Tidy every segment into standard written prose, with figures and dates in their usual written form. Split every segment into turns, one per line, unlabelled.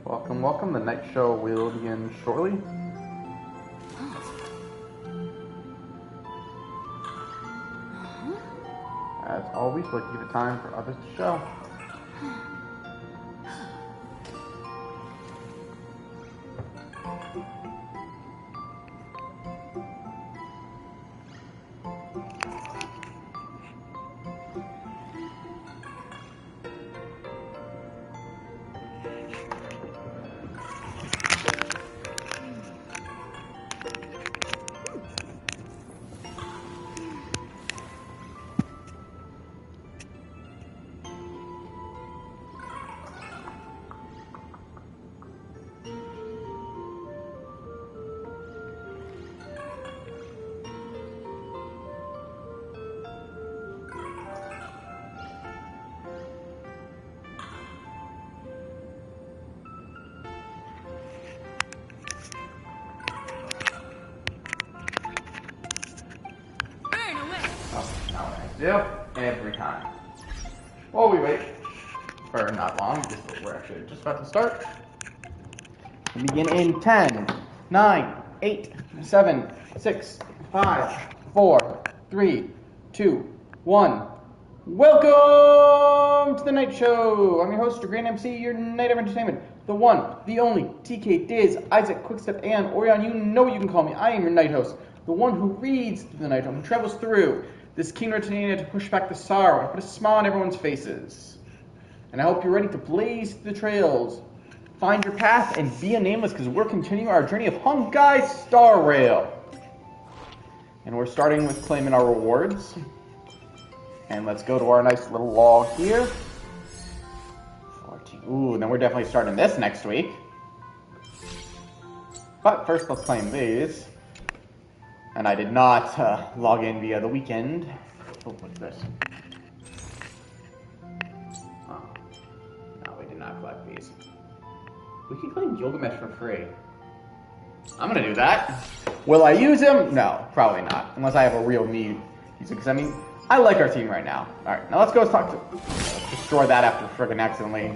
Welcome, welcome. The Knightshow will begin shortly. As always, we'll give it time for others to show. Do every time. While we wait, or not long, we're actually just about to start. We begin in 10, 9, 8, 7, 6, 5, 4, 3, 2, 1. Welcome to the Night Show. I'm your host, your grand MC, your night of entertainment, the one, the only, TK, Diz, Isaac, Quickstep, and Orion. You know what you can call me. I am your night host, the one who reads the night, who travels through this kingdom of Titania to push back the sorrow and put a smile on everyone's faces. And I hope you're ready to blaze through the trails, find your path, and be a nameless, because we're continuing our journey of Honkai Star Rail. And we're starting with claiming our rewards. And let's go to our nice little log here. 14. Ooh, then we're definitely starting this next week. But first, let's claim these. And I did not log in via the weekend. Oh, what's this? Oh. No, we did not collect these. We can claim Gilgamesh for free. I'm gonna do that. Will I use him? No, probably not. Unless I have a real need. Because, I mean, I like our team right now. Alright, now let's go talk to... destroy that after friggin' accidentally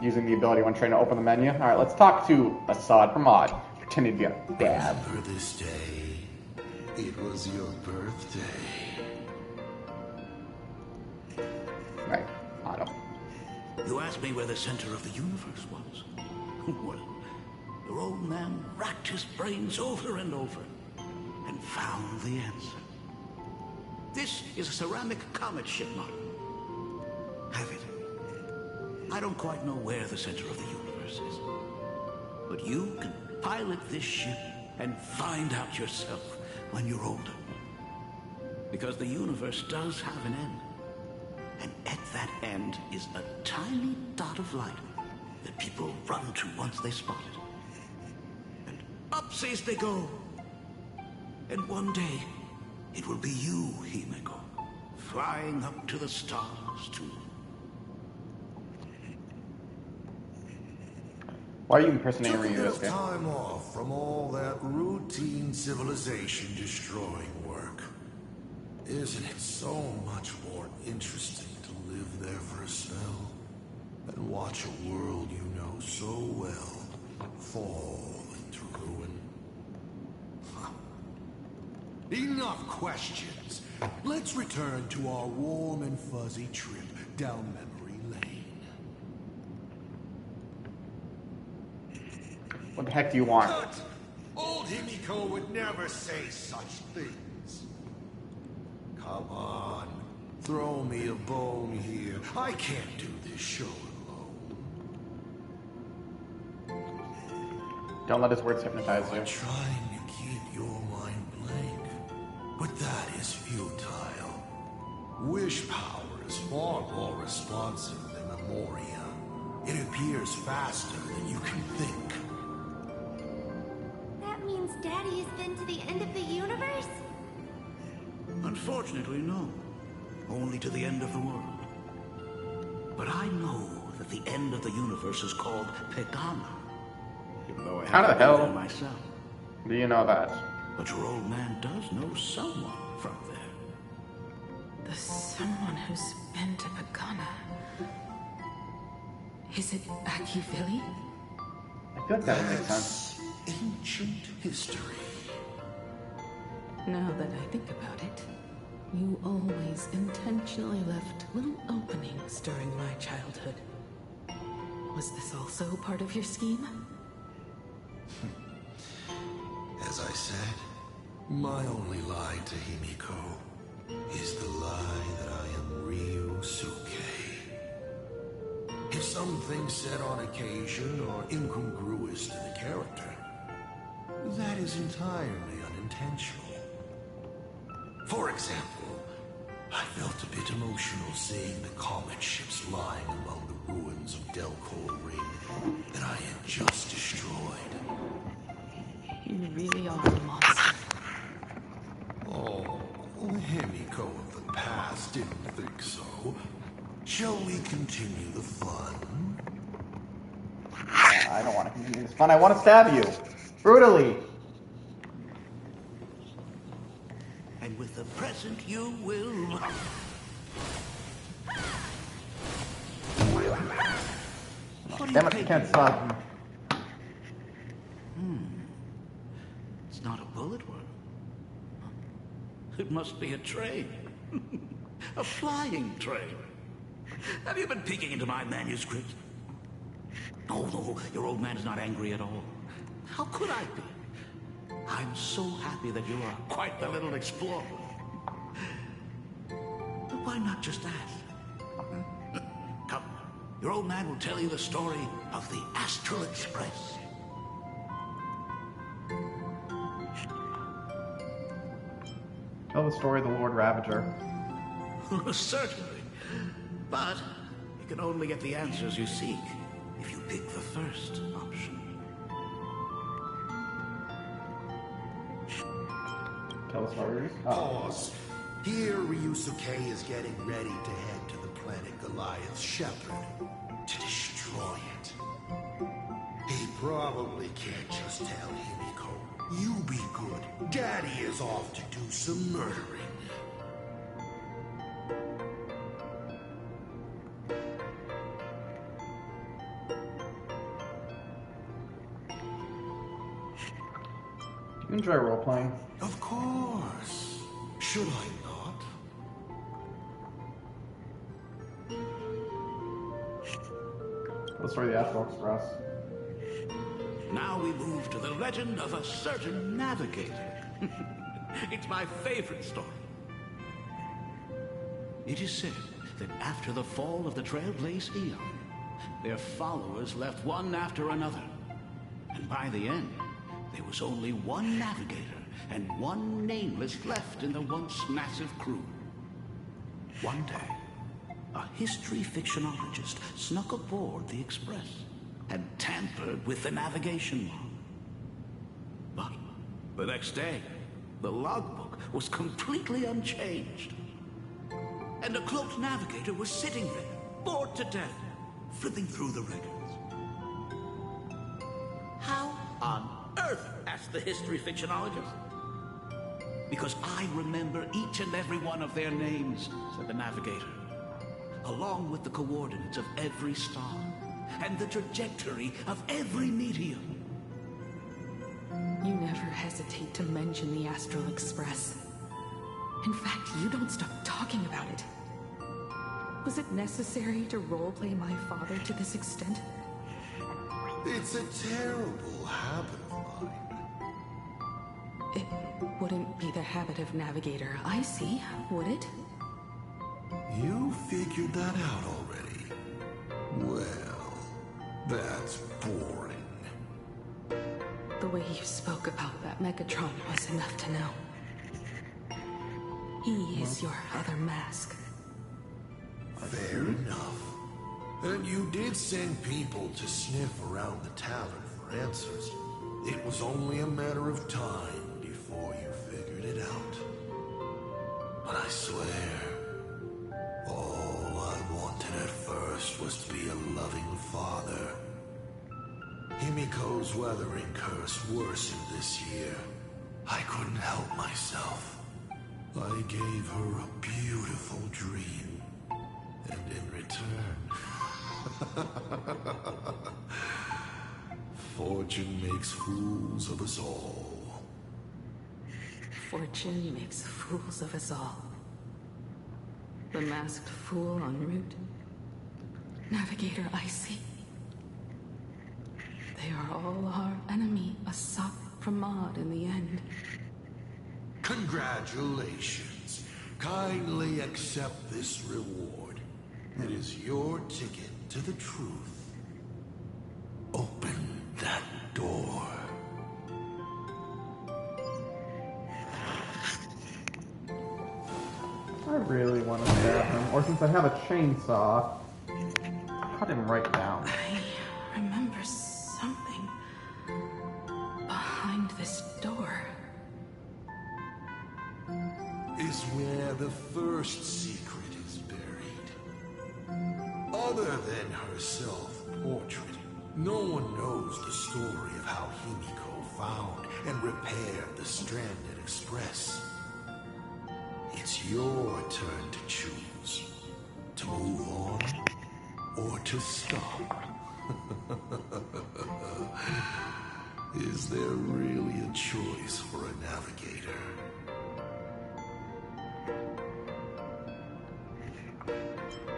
using the ability when trying to open the menu. Alright, let's talk to Assad Pramod, pretending to be a dad.
Remember this day. It was your birthday.
Right, Otto.
You asked me where the center of the universe was. Well, your old man racked his brains over and over and found the answer. This is a ceramic comet ship model. Have it. I don't quite know where the center of the universe is, but you can pilot this ship and find out yourself when you're older. Because the universe does have an end. And at that end is a tiny dot of light that people run to once they spot it. And upsies they go. And one day, it will be you, Himeko, flying up to the stars too.
Why are you impersonating
Took a
Ryu?
little time off from all that routine civilization-destroying work. Isn't it so much more interesting to live there for a spell and watch a world you know so well fall into ruin? Huh. Enough questions. Let's return to our warm and fuzzy trip down memory lane.
What the heck do you want?
Cut! Old Himiko would never say such things. Come on, throw me a bone here. I can't do this show alone.
Don't let his words hypnotize you.
I'm trying to keep your mind blank, but that is futile. Wish power is far more responsive than Memoria. It appears faster than you can think.
That means Daddy has been to the end of the universe?
Unfortunately, no. Only to the end of the world. But I know that the end of the universe is called Pegana. Even though I
How the
haven't been
hell
there myself.
do you know that?
But your old man does know someone from there.
Someone who's been to Pagana. Is it Akivili?
I feel like that would make sense.
Ancient history.
Now that I think about it, you always intentionally left little openings during my childhood. Was this also part of your scheme?
As I said, my only lie to Himiko is the lie that I am Ryusuke. If something said on occasion are incongruous to the character, that is entirely unintentional. For example, I felt a bit emotional seeing the comet ships lying among the ruins of Delcor Ring that I had just destroyed.
You really are a monster.
Oh, Himiko of the past didn't think so. Shall we continue the fun?
I don't want to continue this fun. I want to stab you. Brutally.
And with the present you will...
Damn it, you can't stop.
It's not a bullet wound. It must be a train. A flying train. Have you been peeking into my manuscript? Oh, no, your old man is not angry at all. How could I be? I'm so happy that you are quite the little explorer. But why not just ask? Come, your old man will tell you the story of the Astral Express.
Tell the story of the Lord Ravager.
Certainly. But you can only get the answers you seek if you pick the first option.
Tell the story.
Pause. Here, Ryusuke is getting ready to head to the planet Goliath's Shepherd to destroy it. He probably can't just tell Himiko, "You be good. Daddy is off to do some murdering."
You enjoy role-playing?
Of course. Should I not?
Tell the story of the Astral Express.
Now we move to the legend of a certain navigator. It's my favorite story. It is said that after the fall of the Trailblaze Eon, their followers left one after another. And by the end, there was only one navigator and one nameless left in the once massive crew. One day, a history fictionologist snuck aboard the Express and tampered with the navigation log. But the next day, the logbook was completely unchanged. And a cloaked navigator was sitting there, bored to death, flipping through the records. How on earth? Asked the history fictionologist. Because I remember each and every one of their names, said the navigator, along with the coordinates of every star and the trajectory of every medium.
You never hesitate to mention the Astral Express. In fact, you don't stop talking about it. Was it necessary to roleplay my father to this extent?
It's a terrible habit of mine.
It wouldn't be the habit of Navigator I see, would it?
You figured that out already? Well, that's boring.
The way you spoke about that Megatron was enough to know. He is your other mask.
Fair enough. And you did send people to sniff around the tavern for answers. It was only a matter of time before you figured it out. But I swear, all I wanted at first was to be a loving father. Himiko's weathering curse worsened this year. I couldn't help myself. I gave her a beautiful dream, and in return, fortune makes fools of us all.
Fortune makes fools of us all. The masked fool en route. Navigator Icy. They are all our enemy, a sop from Maud in the end.
Congratulations. Kindly accept this reward. It is your ticket to the truth. Open that door.
I really want to stab him. Or since I have a chainsaw, cut him right down.
I remember something behind this door.
Is where the first secret is buried. Other than her self-portrait, no one knows the story of how Himiko found and repaired the stranded express. It's your turn to choose. To move on, or to stop. Is there really a choice for a navigator?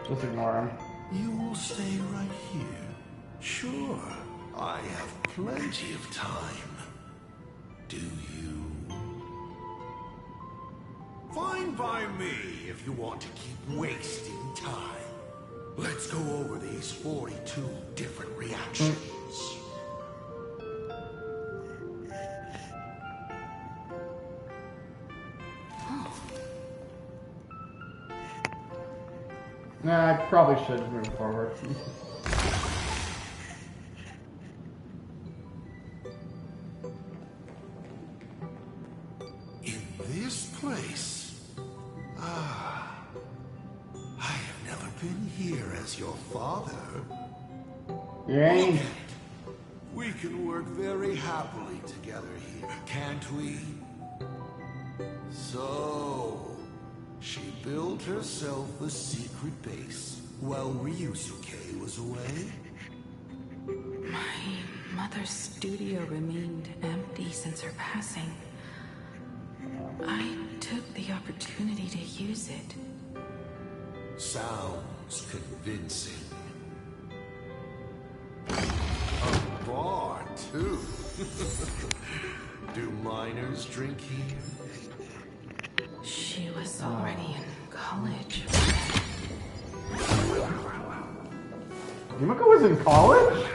Just ignore him.
You will stay right here. Sure, I have plenty of time. Do you? Fine by me if you want to keep wasting time. Let's go over these 42 different reactions.
Nah, I probably should move forward.
In this place? I have never been here as your father.
You ain't.
We can work very happily together here, can't we? So, she built herself a secret base while Ryusuke was away?
My mother's studio remained empty since her passing. I took the opportunity to use it.
Sounds convincing. A bar, too. Do minors drink here?
She was already in college.
Himiko was in college?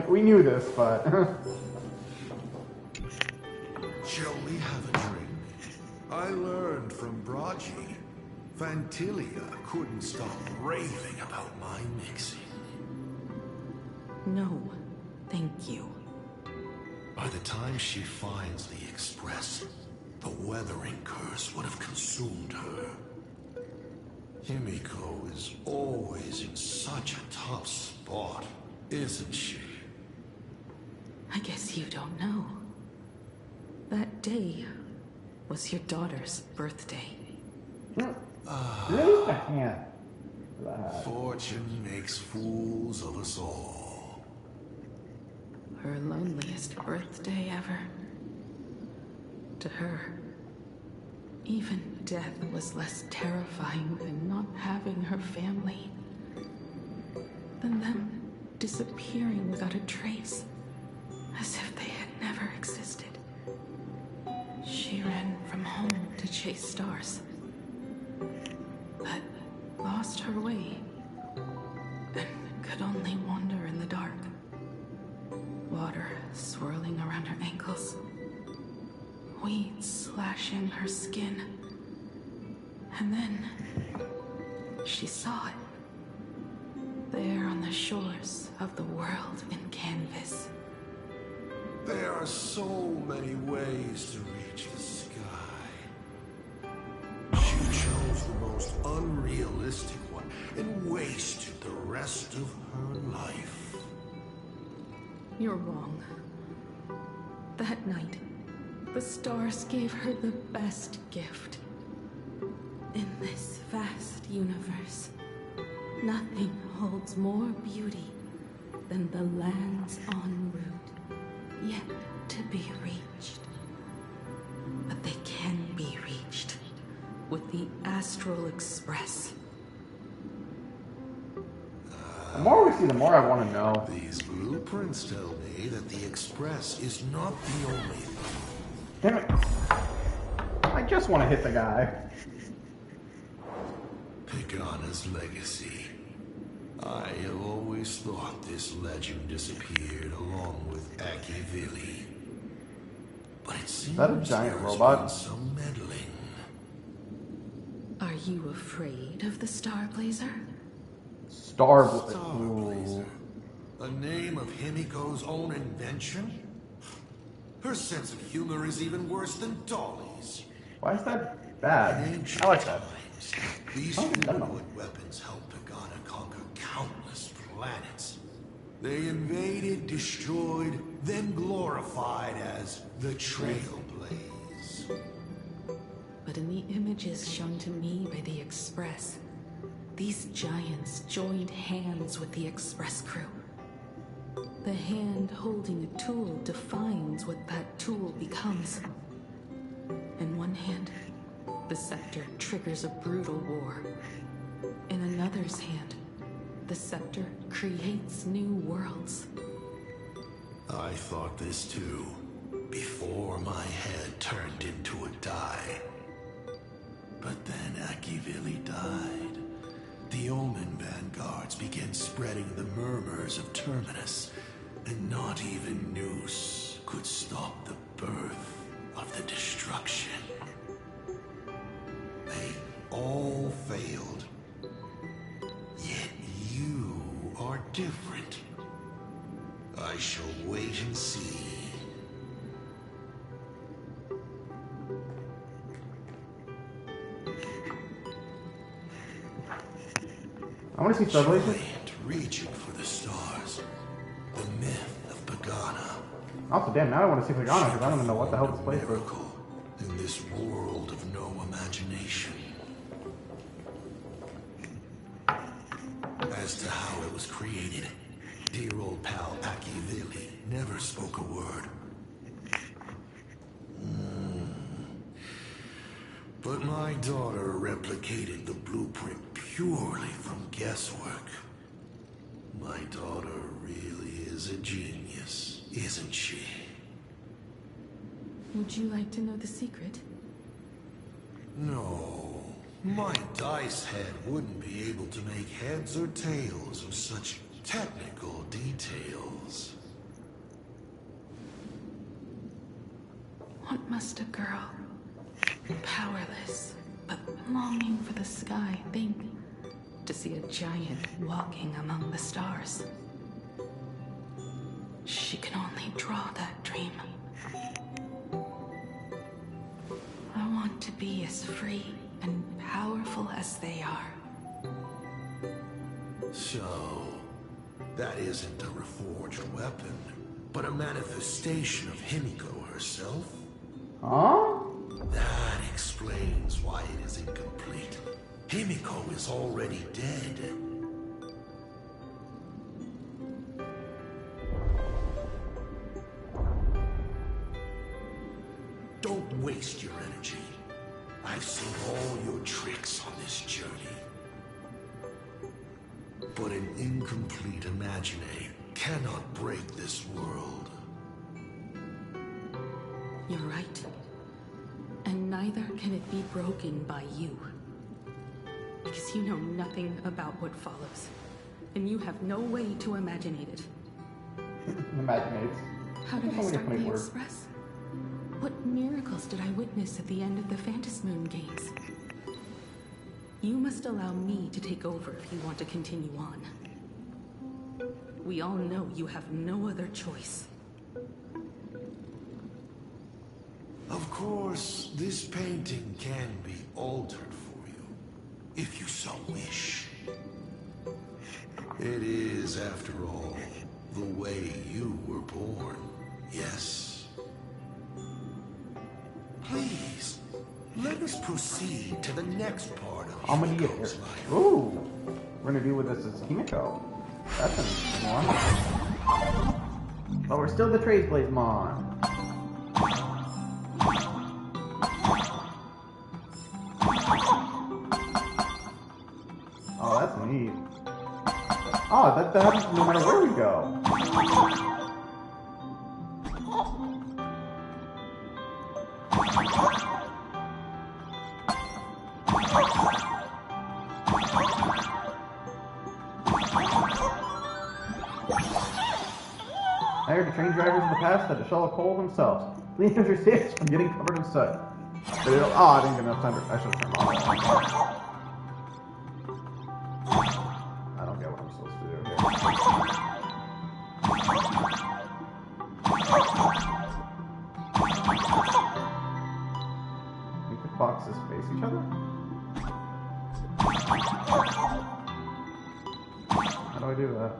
We knew this, but...
Shall we have a drink? I learned from Braji. Fantilia couldn't stop raving about my mixing.
No, thank you.
By the time she finds the Express, the weathering curse would have consumed her. Himiko is always in such a tough spot, isn't she?
I guess you don't know. That day was your daughter's birthday.
Raise the hand.
Fortune makes fools of us all.
Her loneliest birthday ever. To her, even death was less terrifying than not having her family. Than them disappearing without a trace, as if they had never existed. She ran from home to chase stars, but lost her way, and could only wander in the dark. Water swirling around her ankles, weeds slashing her skin. And then she saw it, there on the shores of the world in canvas.
There are so many ways to reach the sky. She chose the most unrealistic one and wasted the rest of her life.
You're wrong. That night, the stars gave her the best gift. universe, nothing holds more beauty than the lands en route, yet to be reached. But they can be reached with the Astral Express.
The more we see, the more I want to know.
These blueprints tell me that the Express is not the only thing.
Damn it. I just want to hit the guy.
Pagana's legacy. I have always thought this legend disappeared along with Akivili. But it seems
that a giant
there's
robot?
been some meddling.
Are you afraid of the Star Blazer?
Starblazer. A name of Himiko's own invention? Her sense of humor is even worse than Dolly's.
Why is that bad?
In ancient
I like that.
times, these humanoid weapons helped Pagana conquer countless planets. They invaded, destroyed, then glorified as the Trailblaze.
But in the images shown to me by the Express, these giants joined hands with the Express crew. The hand holding a tool defines what that tool becomes. In one hand, the scepter triggers a brutal war. In another's hand, the scepter creates new worlds.
I thought this too, before my head turned into a die. But then Akivili died. The Omen vanguards began spreading the murmurs of Terminus, and not even Noose could stop the birth of the destruction. They all failed. Yet you are different. I shall wait and see.
I want to see Starblazer.
Giant reaching for the stars. The myth of Pagana.
Also, damn, now I want to see Pagana because I don't know what the hell this place is.
Miracle in this world of no imagination. As to how it was created, dear old pal Akivili never spoke a word. But my daughter replicated the blueprint purely from guesswork. My daughter really is a genius, isn't she?
Would you like to know the secret?
No, my dice head wouldn't be able to make heads or tails of such technical details.
What must a girl, powerless, but longing for the sky, think to see a giant walking among the stars? She can only draw that dream. I want to be as free and powerful as they are.
So, that isn't a reforged weapon, but a manifestation of Himiko herself?
Huh?
That explains why it is incomplete. Himiko is already dead. Don't waste your energy. I've seen all your tricks on this journey. But an incomplete Imaginate cannot break this world.
You're right. And neither can it be broken by you. Because you know nothing about what follows. And you have no way to imaginate it.
Imaginates.
How did I
That's only a
start
funny
the
word.
Express? What miracles did I witness at the end of the Phantasmoon Games? You must allow me to take over if you want to continue on. We all know you have no other choice.
Of course, this painting can be altered for you, if you so wish. It is, after all, the way you were born, yes? Please, let us proceed to the next part of
Himiko's
life.
Ooh, we're gonna do with this is Himiko. That's an interesting one. But we're still the Trailblazemon. Oh, that's neat. Oh, that happens no matter where we go. I heard the train drivers in the past had to shovel coal themselves. Clean their stations from getting covered in soot. But I didn't get enough time to... I should have turned off. I don't get what I'm supposed to do here. We could boxes face each other? How do I do that?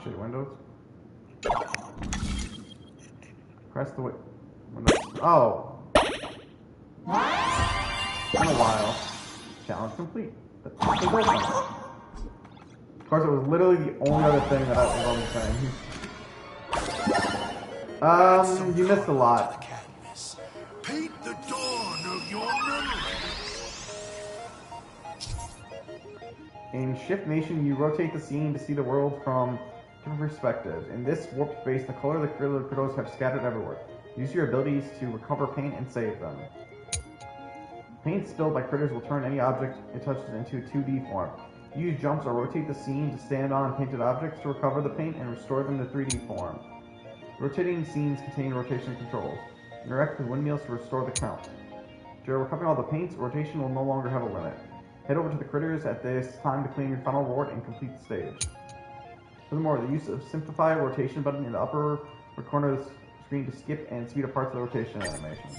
Shit, windows. Press the windows. Oh! Been a while. Challenge complete. The top is open. Of course, it was literally the only other thing that I was saying. You missed a lot.
Paint the dawn of your memories.
In Shift Nation, you rotate the scene to see the world from different perspectives. In this warped space, the color of the critters have scattered everywhere. Use your abilities to recover paint and save them. Paint spilled by critters will turn any object it touches into a 2D form. Use jumps or rotate the scene to stand on painted objects to recover the paint and restore them to 3D form. Rotating scenes contain rotation controls. Interact with windmills to restore the count. During recovering all the paints, rotation will no longer have a limit. Head over to the critters at this time to claim your final reward and complete the stage. Furthermore, the use of Simplify rotation button in the upper corner of the screen to skip and speed up parts of the rotation animation.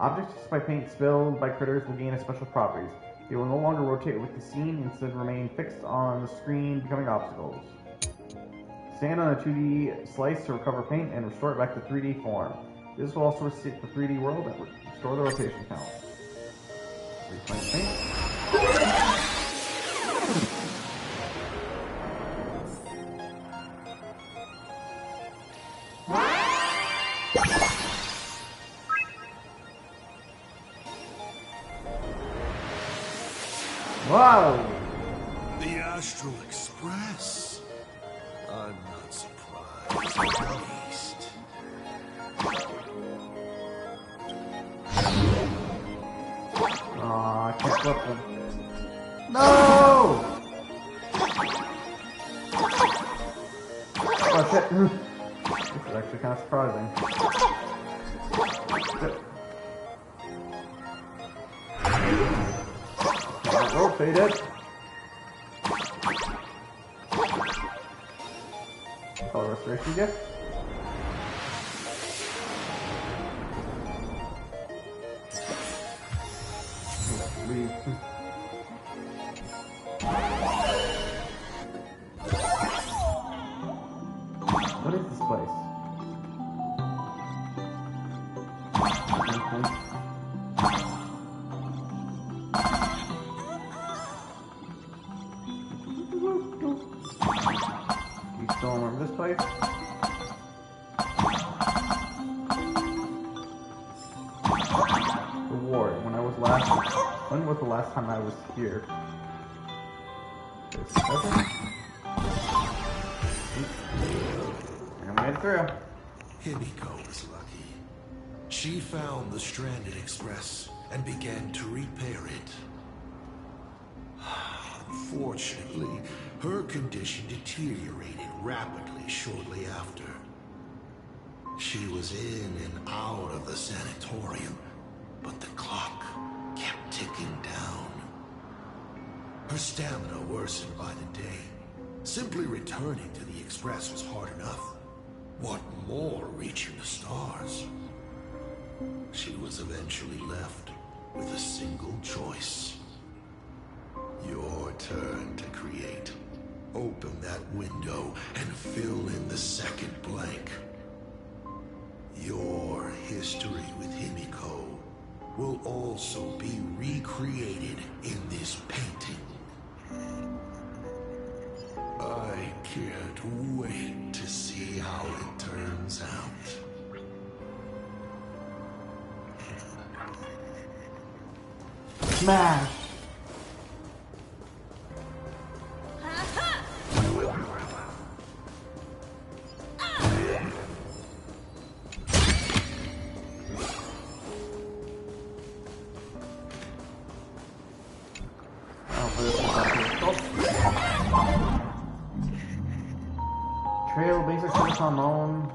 Objects by paint spilled by critters will gain a special properties. They will no longer rotate with the scene, instead remain fixed on the screen, becoming obstacles. Stand on a 2D slice to recover paint and restore it back to 3D form. This will also reset the 3D world and restore the rotation count. Reclaim paint. Wow!
The Astral Express. I'm not surprised, at least.
Aw, I can't flip them. No! Oh shit. This is actually kind of surprising. Rotate it. Color restoration gift. Leave. What is this place? You still remember this place? Reward. When was the last time I was here? And I made it through.
Himiko was lucky. She found the stranded express and began to repair it. Unfortunately, her condition deteriorated rapidly shortly after. She was in and out of the sanatorium, but the clock kept ticking down. Her stamina worsened by the day. Simply returning to the express was hard enough. What more reaching the stars? she was eventually left with a single choice. Your turn to create. Open that window and fill in the second blank. Your history with Himiko will also be recreated in this painting. I can't wait to see how it turns out.
Smash! Trail basic service unknown.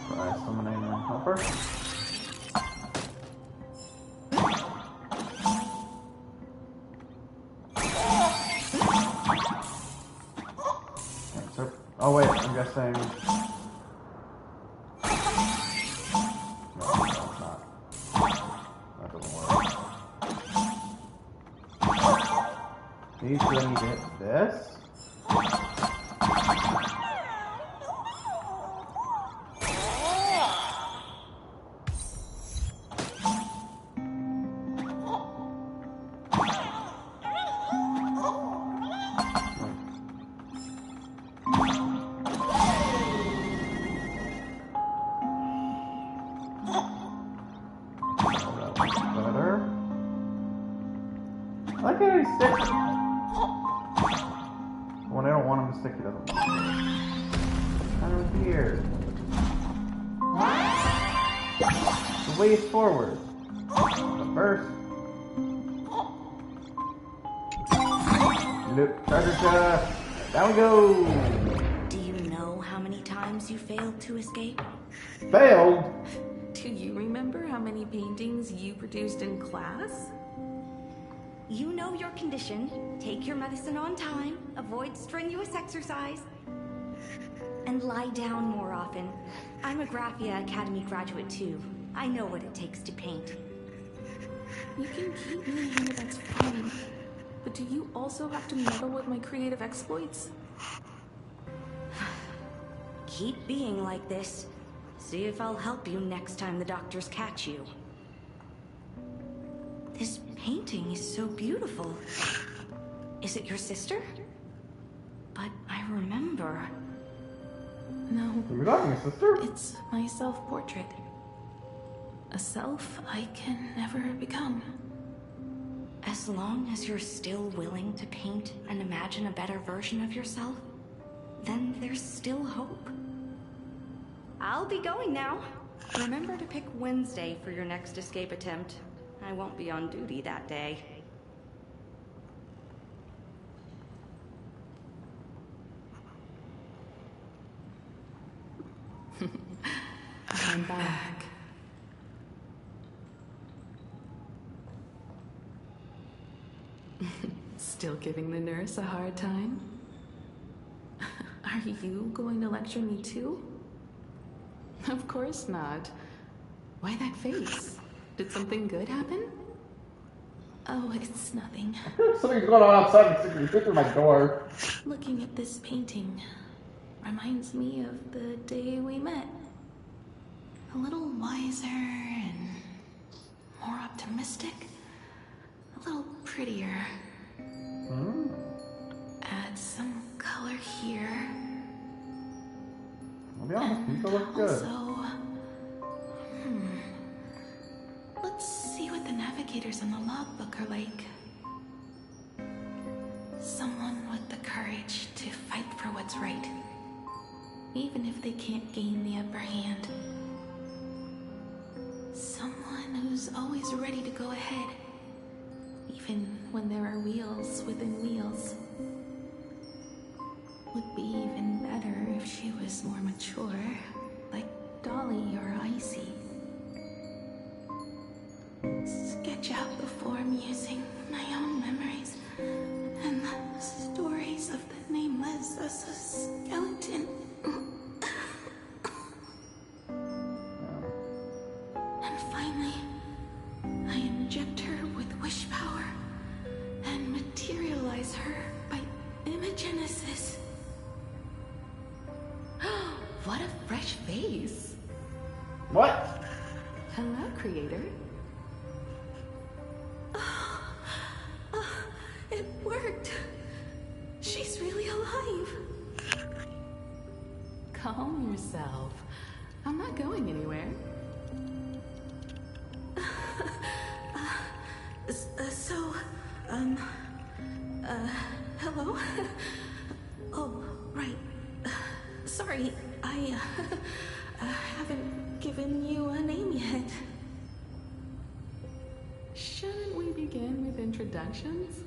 Try summoning a helper. Oh wait, I'm guessing. Should I need to hit this? Better. I like how he sticks. When I don't want him to stick, he doesn't. Kind of weird. The way is forward. But first. Look, charger shot. Down we go.
Do you know how many times you failed to escape?
Failed.
Do you remember how many paintings you produced in class?
You know your condition. Take your medicine on time, avoid strenuous exercise, and lie down more often. I'm a Graphia Academy graduate too. I know what it takes to paint.
You can keep me here, that's fine. But do you also have to meddle with my creative exploits?
Keep being like this. See if I'll help you next time the doctors catch you. This painting is so beautiful. Is it your sister? But I remember.
No.
You're not my sister?
It's my self-portrait. A self I can never become.
As long as you're still willing to paint and imagine a better version of yourself, then there's still hope. I'll be going now. Remember to pick Wednesday for your next escape attempt. I won't be on duty that day.
I'm back. Still giving the nurse a hard time? Are you going to lecture me too? Of course not. Why that face? Did something good happen? Oh, it's nothing.
I feel like something's going on outside and sticking through my door.
Looking at this painting reminds me of the day we met. A little wiser and more optimistic. A little prettier. Add some color here.
I'll be honest, these all look good.
Also, let's see what the navigators in the logbook are like. Someone with the courage to fight for what's right, even if they can't gain the upper hand. Someone who's always ready to go ahead, even when there are wheels within wheels. Would be even better if she was more mature, like Dolly or Icy. Sketch out the form using my own memories. recognize her by imagenesis. What a fresh face.
What?
Hello, creator. It worked. She's really alive. Calm yourself. I'm not going anywhere. Hello? Oh, right. Sorry, I haven't given you a name yet. Shouldn't we begin with introductions?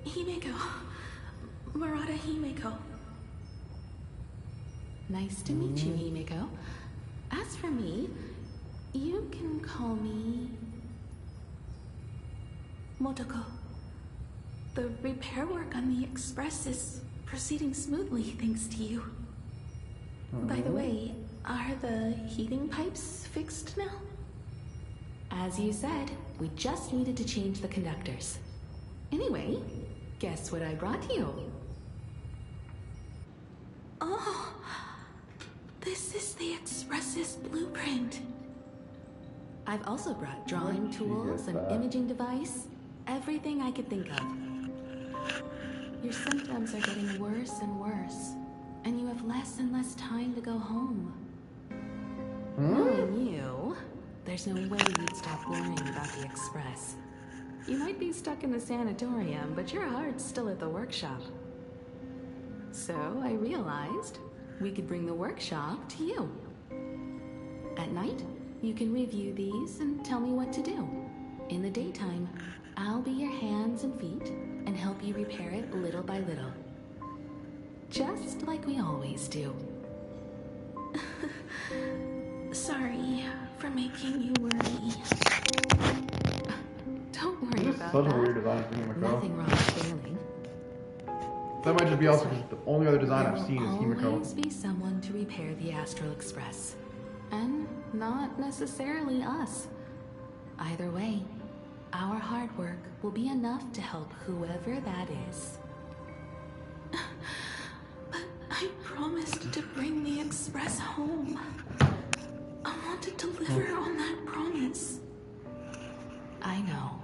Himeko. Murata Himeko. Nice to meet you, Himeko. As for me, you can call me Motoko. The repair work on the Express is proceeding smoothly thanks to you. By the way, are the heating pipes fixed now? As you said, we just needed to change the conductors. Anyway, guess what I brought you? Oh, this is the Express's blueprint. I've also brought drawing tools, an imaging device, everything I could think of. Your symptoms are getting worse and worse, and you have less and less time to go home. Knowing you, there's no way you'd stop worrying about the Express. You might be stuck in the sanatorium, but your heart's still at the workshop. So I realized we could bring the workshop to you. At night, you can review these and tell me what to do. In the daytime, I'll be your hands and feet and help you repair it little by little. Just like we always do. Sorry for making you worry. Don't worry about
Such
that.
a weird design for Himeko.
Nothing wrong with failing.
That might just be also because the only other design I've seen is
There will
Himeko.
always be someone to repair the Astral Express. And not necessarily us. Either way, our hard work will be enough to help whoever that is. But I promised to bring the Express home. I want to deliver on that promise. I know.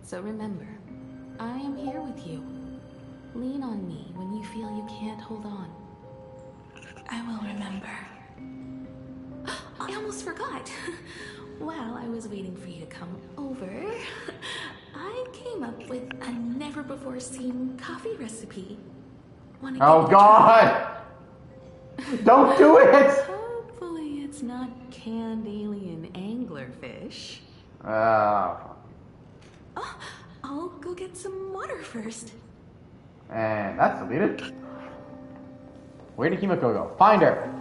So remember, I am here with you. Lean on me when you feel you can't hold on. I will remember. I almost forgot. While I was waiting for you to come over, I came up with a never-before-seen coffee recipe. Wanna give
Oh
it a
God! Don't do it!
try? Hopefully it's not canned alien anglerfish. Oh, I'll go get some water first.
And that's deleted. Where did Himeko go? Find her!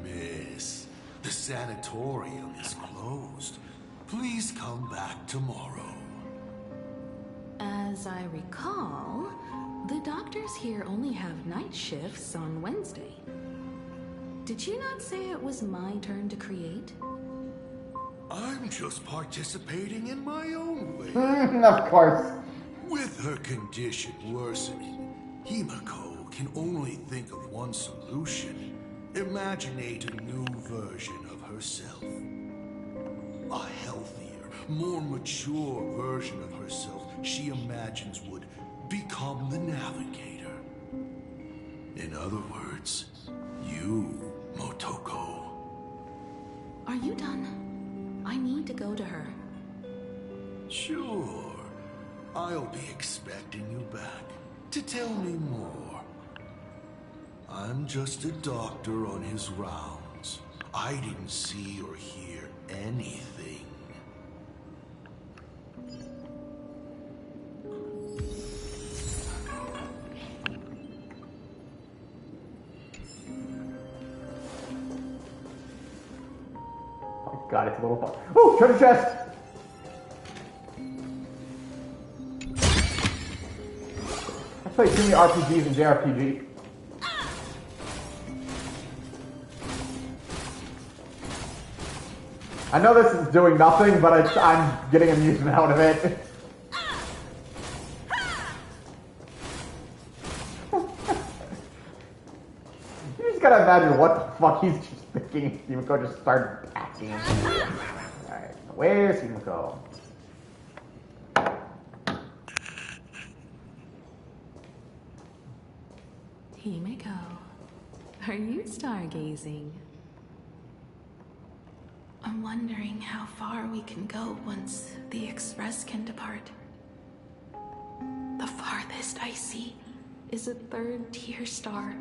Miss, the sanatorium is closed. Please come back tomorrow.
As I recall, the doctors here only have night shifts on Wednesday. Did you not say it was my turn to create?
I'm just participating in my own way.
Of course.
With her condition worsening, Himeko can only think of one solution. Imaginate a new version of herself. A healthier, more mature version of herself she imagines would become the navigator. In other words, you, Motoko.
Are you done? I need to go to her.
Sure. I'll be expecting you back to tell me more. I'm just a doctor on his rounds. I didn't see or hear anything.
Oh God, it's a little fun. Ooh, treasure chest! I played too many RPGs and JRPG. I know this is doing nothing, but I'm getting amusement out of it. You just gotta imagine what the fuck he's just thinking. Himiko just started attacking him. Alright, where's Himiko?
Himiko, are you stargazing?
I'm wondering how far we can go once the Express can depart. The farthest I see is a third-tier star,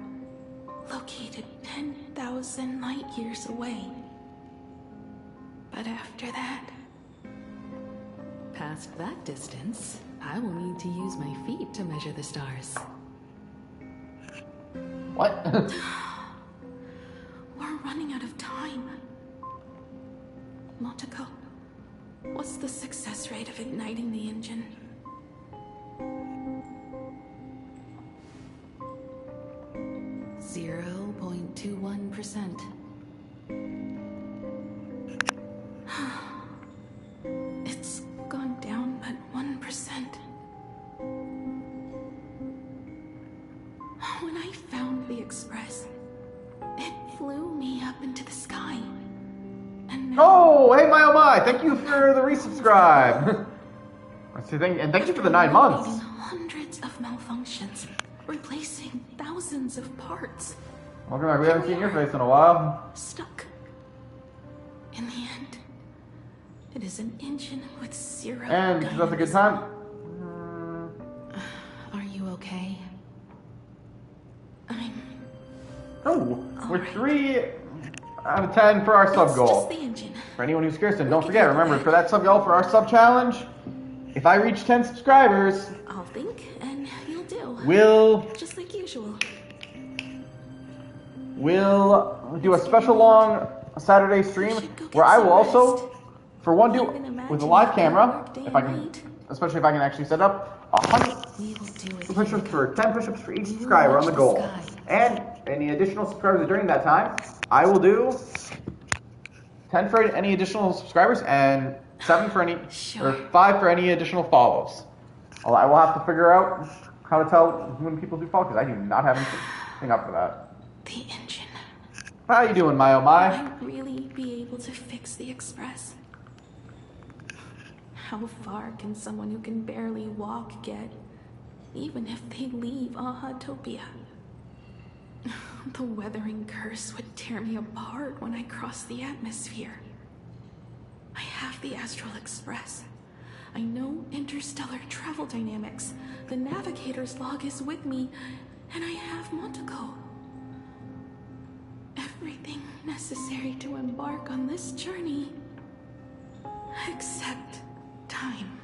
located 10,000 light-years away. But after that...
Past that distance, I will need to use my feet to measure the stars.
What?
We're running out of time. Motoko, what's the success rate of igniting the engine?
0.21%.
It's gone down but 1%. When I found the Express, it flew me up into the sky. And now
Oh, hey, my oh my! Thank you for the resubscribe. And thank you for the 9 months.
hundreds of malfunctions, replacing thousands of parts.
Welcome back. We haven't seen your face in a while.
Stuck. In the end, it is an engine with 0
And that's a good time.
Are you okay?
Oh, we're 3 out of 10 for our sub
It's
goal.
just the engine.
For anyone who's curious, and don't forget, remember, for that sub goal for our sub challenge, if I reach 10 subscribers,
I'll think, and you'll do.
we'll
Just like usual.
do a special long Saturday stream where I will also, for one, do with a live camera, if I can, especially if I can actually set up 100
We will do it.
push-ups for 10 push-ups for each subscriber on the goal. And any additional subscribers during that time, I will do 10 for any additional subscribers and 7 for any, or 5 for any additional follows. I will have to figure out how to tell when people do follow, because I do not have anything up for that.
The engine.
How you doing, my oh my?
Will I really be able to fix the Express? How far can someone who can barely walk get, even if they leave Aha-topia? The weathering curse would tear me apart when I cross the atmosphere. I have the Astral Express. I know interstellar travel dynamics. The navigator's log is with me, and I have Motoko. Everything necessary to embark on this journey, except time.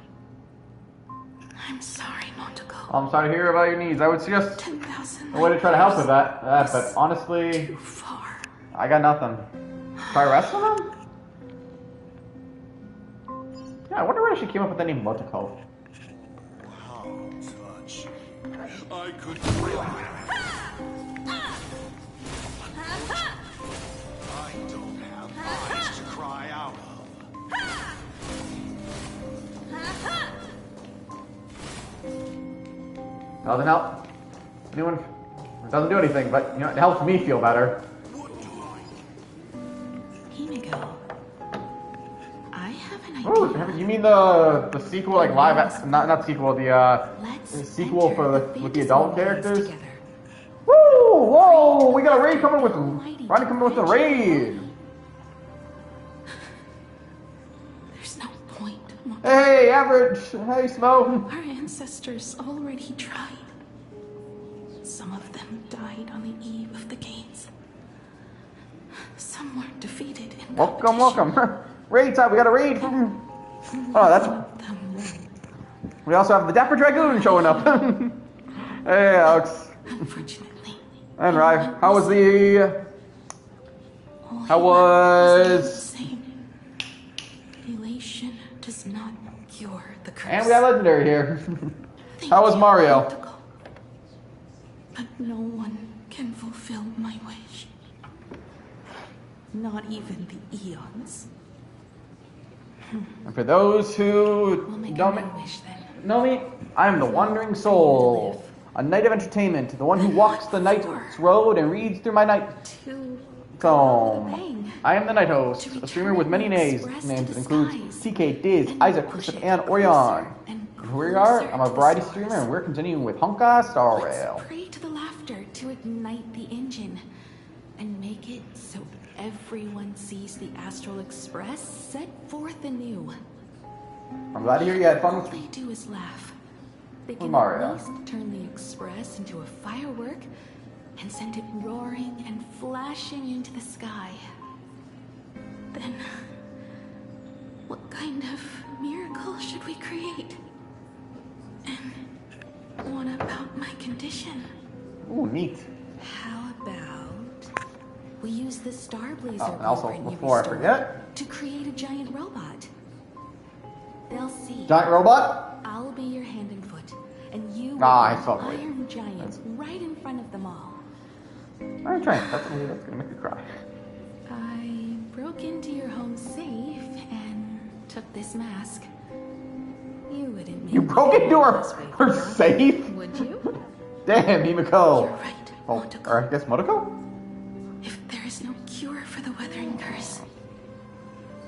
I'm sorry, Motoko.
I'm sorry to hear about your needs. I would suggest
10,000
a way to try to help with that,
light-years
but honestly,
too far.
I got nothing. Try wrestling them? Yeah, I wonder where she came up with the name Motoko.
How touch. I could. I don't have eyes to cry out of.
Doesn't help anyone. It doesn't do anything, but you know, it helps me feel better.
Himiko, I have an idea.
Oh, you mean the sequel, like live? Not sequel. The sequel for with the adult characters.
Together.
Woo! Whoa! We got a raid coming with Ronnie coming with the raid.
There's no point. Motoko.
Hey, average. Hey, Smo.
Our ancestors already tried. Some of them died on the eve of the gates. Some were defeated in
Welcome,
competition.
welcome. Raid time. We got a raid from. Oh, that's.
Some of them won.
We also have the Dapper Dragoon showing up. Hey, Alex.
Unfortunately.
And Rai. How was the?
all
How
humans
was-
are the same. Elation does not cure the curse.
And we got Legendary here.
Thank
How was
you,
Mario?
Motoko. But no one can fulfill my wish. Not even the eons.
And for those who
We'll make
don't
a new wish then.
know me, I am the Wandering Soul, a knight of entertainment, the one who walks the night's road and reads through my night.
To
So,
bang.
I am the Night Host, a streamer with many names that includes TK, Diz, Isaac, Quickstep, and Orion. And who we are, I'm a variety streamer, and we're continuing with Honkai Star Rail.
Let's pray to the laughter to ignite the engine and make it so everyone sees the Astral Express set forth anew.
I'm glad to hear you had fun
All
with
they do is laugh. They can
Mario.
at least turn the Express into a firework and send it roaring and flashing into the sky. Then, what kind of miracle should we create? And what about my condition?
Ooh, neat.
How about we use the Star Blazer
Oh, and also,
blueprint you
before I
restored
forget,
to create a giant robot? They'll see.
giant robot?
I'll be your hand and foot, and you
Ah,
will
I
be
saw
an
it.
iron giant right in front of them all.
Alright, try it. That's gonna make me cry.
I broke into your home safe and took this mask. You wouldn't make
You
me
broke into
feel
her,
this way,
her safe?
would you?
Damn, Himiko.
You're right,
Oh,
Motoko.
or I guess Motoko?
If there is no cure for the weathering curse,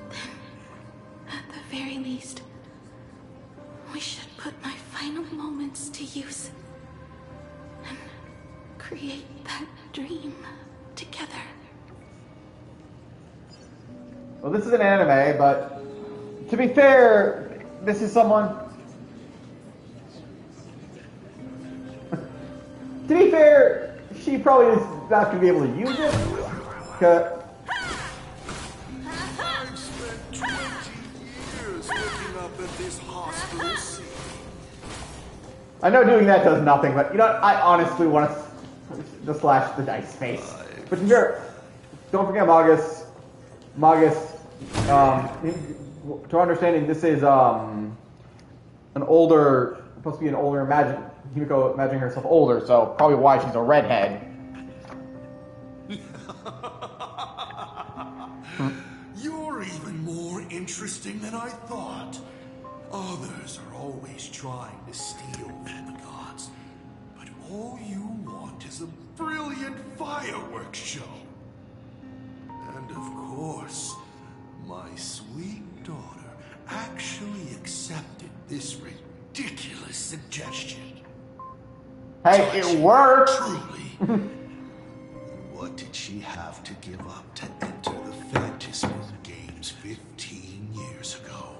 then, at the very least, we should put my final moments to use and create that dream together.
Well, this is an anime, but to be fair, this is someone. To be fair, she probably is not going to be able to use it.
I've spent 20 years looking up at this hospital scene.
I know doing that does nothing, but you know what? I honestly want to slash the dice face. But to be fair, don't forget Magus. To our understanding, this is an older, supposed to be an older, Himiko imagining herself older, so probably why she's a redhead.
You're even more interesting than I thought. Others are always trying to steal from the gods, but all you want is a brilliant fireworks show. And of course, my sweet daughter actually accepted this ridiculous suggestion.
Hey, it works!
Truly. What did she have to give up to enter the Fantasy Games 15 years ago?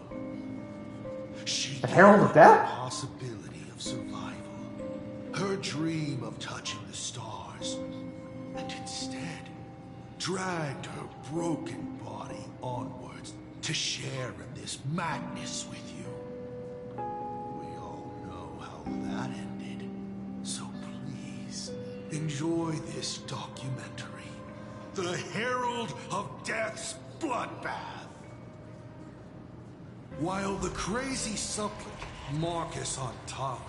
She
The Herald of Death?
the possibility of survival, her dream of touching the stars, and instead dragged her broken body onwards to share in this madness with you. We all know how that ended, so please enjoy this documentary, The Herald of Death's Bloodbath. While the crazy supplicant Marcus Antali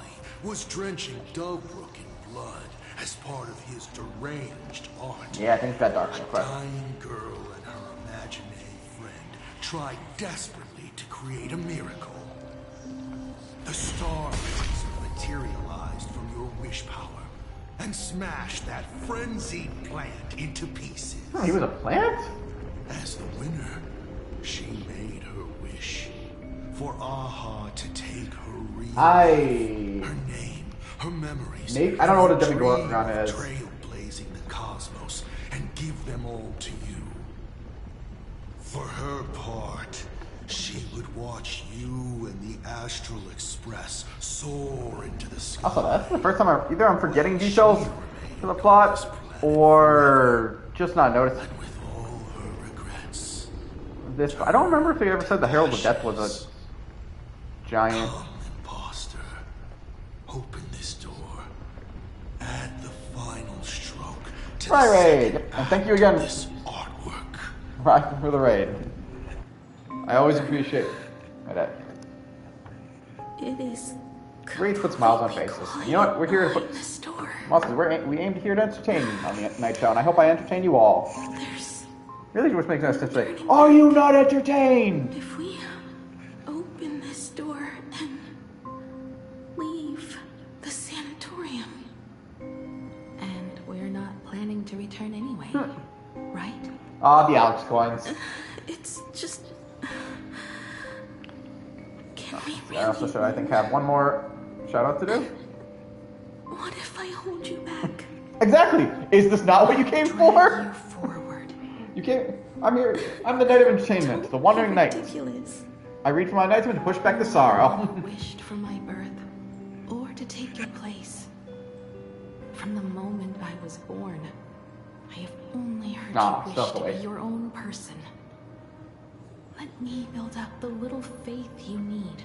was drenching Dovebrook in blood as part of his deranged art,
Yeah, I think that dark.
a dying girl and her imaginary friend tried desperately to create a miracle. The Star Blazer materialized from your wish power and smashed that frenzied plant into pieces.
Oh, he was a plant?
As the winner, she made her wish for Aha to take her real her name, her memories.
I don't know what a
her
demigod
dream of
is.
trailblazing the cosmos and give them all to you. For her part, she would watch you and the Astral Express soar into the sky.
Also, that's the first time either I'm forgetting details for the plot, or just not noticing.
And with all her regrets,
This, I don't remember if they ever said the Herald of Death was a giant.
come, imposter. Open this door. Add the final stroke to
Right,
the
raid.
second
And thank you
act
again.
of this artwork.
Right for the raid. I always appreciate that.
It is.
Raids put smiles on faces. You know what? We're here to put.
This door.
Mostly, we aim to here to entertain on the night show, and I hope I entertain you all.
There's.
Really, which makes sense to say, are you not entertained?
If we
Ah, the Alex coins.
It's just... Can we really...
I also should, I think, have one more shout out to do.
What if I hold you back?
Exactly! Is this not what you came
Drag
for?
you forward.
You came... I'm here. I'm the Knight of Entertainment,
Don't
the Wandering
be
Knight.
ridiculous.
I read for my knightsmen to push back the sorrow.
Wished for my birth, or to take your place. From the moment I was born, I have only heard you wish to be your own person. Let me build up the little faith you need.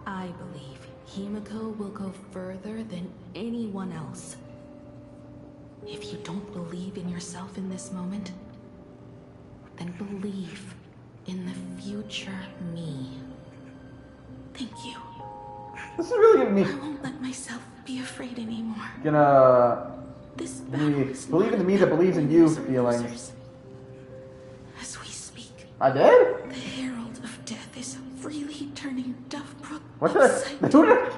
I believe Himiko will go further than anyone else. If you don't believe in yourself in this moment, then believe in the future me. Thank you.
This is really gonna be...
I won't let myself be afraid anymore.
This believe in the me that believes in you feelings.
As we speak,
I did?
the Herald of Death is freely turning Duffbrook
What
upside
the?
down.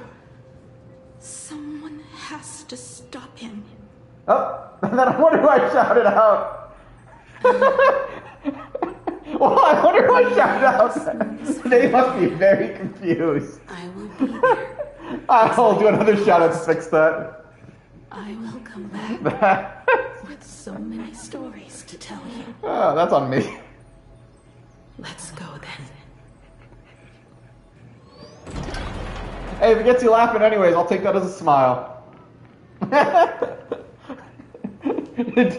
Someone has to stop him.
Oh, and then I wonder who I shouted out. Well, I wonder who I shouted out. They must be very confused.
I will be there.
I'll do another shout out to fix that.
I will come back with so many stories to tell you.
Oh, that's on me.
Let's go then.
Hey, if it gets you laughing anyways, I'll take that as a smile. Dude,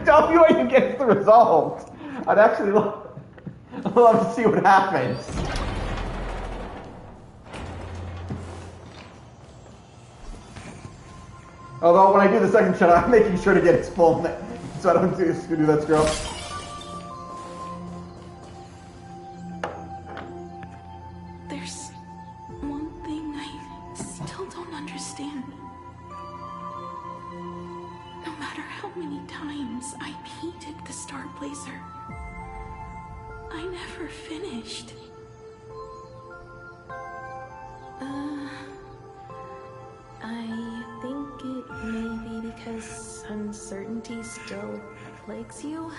tell me when you get the result. I'd actually love to see what happens. Although when I do the second shot, I'm making sure to get its full net, so I don't do that screw up.
There's one thing I still don't understand. No matter how many times I painted the Star Blazer, I never finished. I think it may be because uncertainty still plagues you.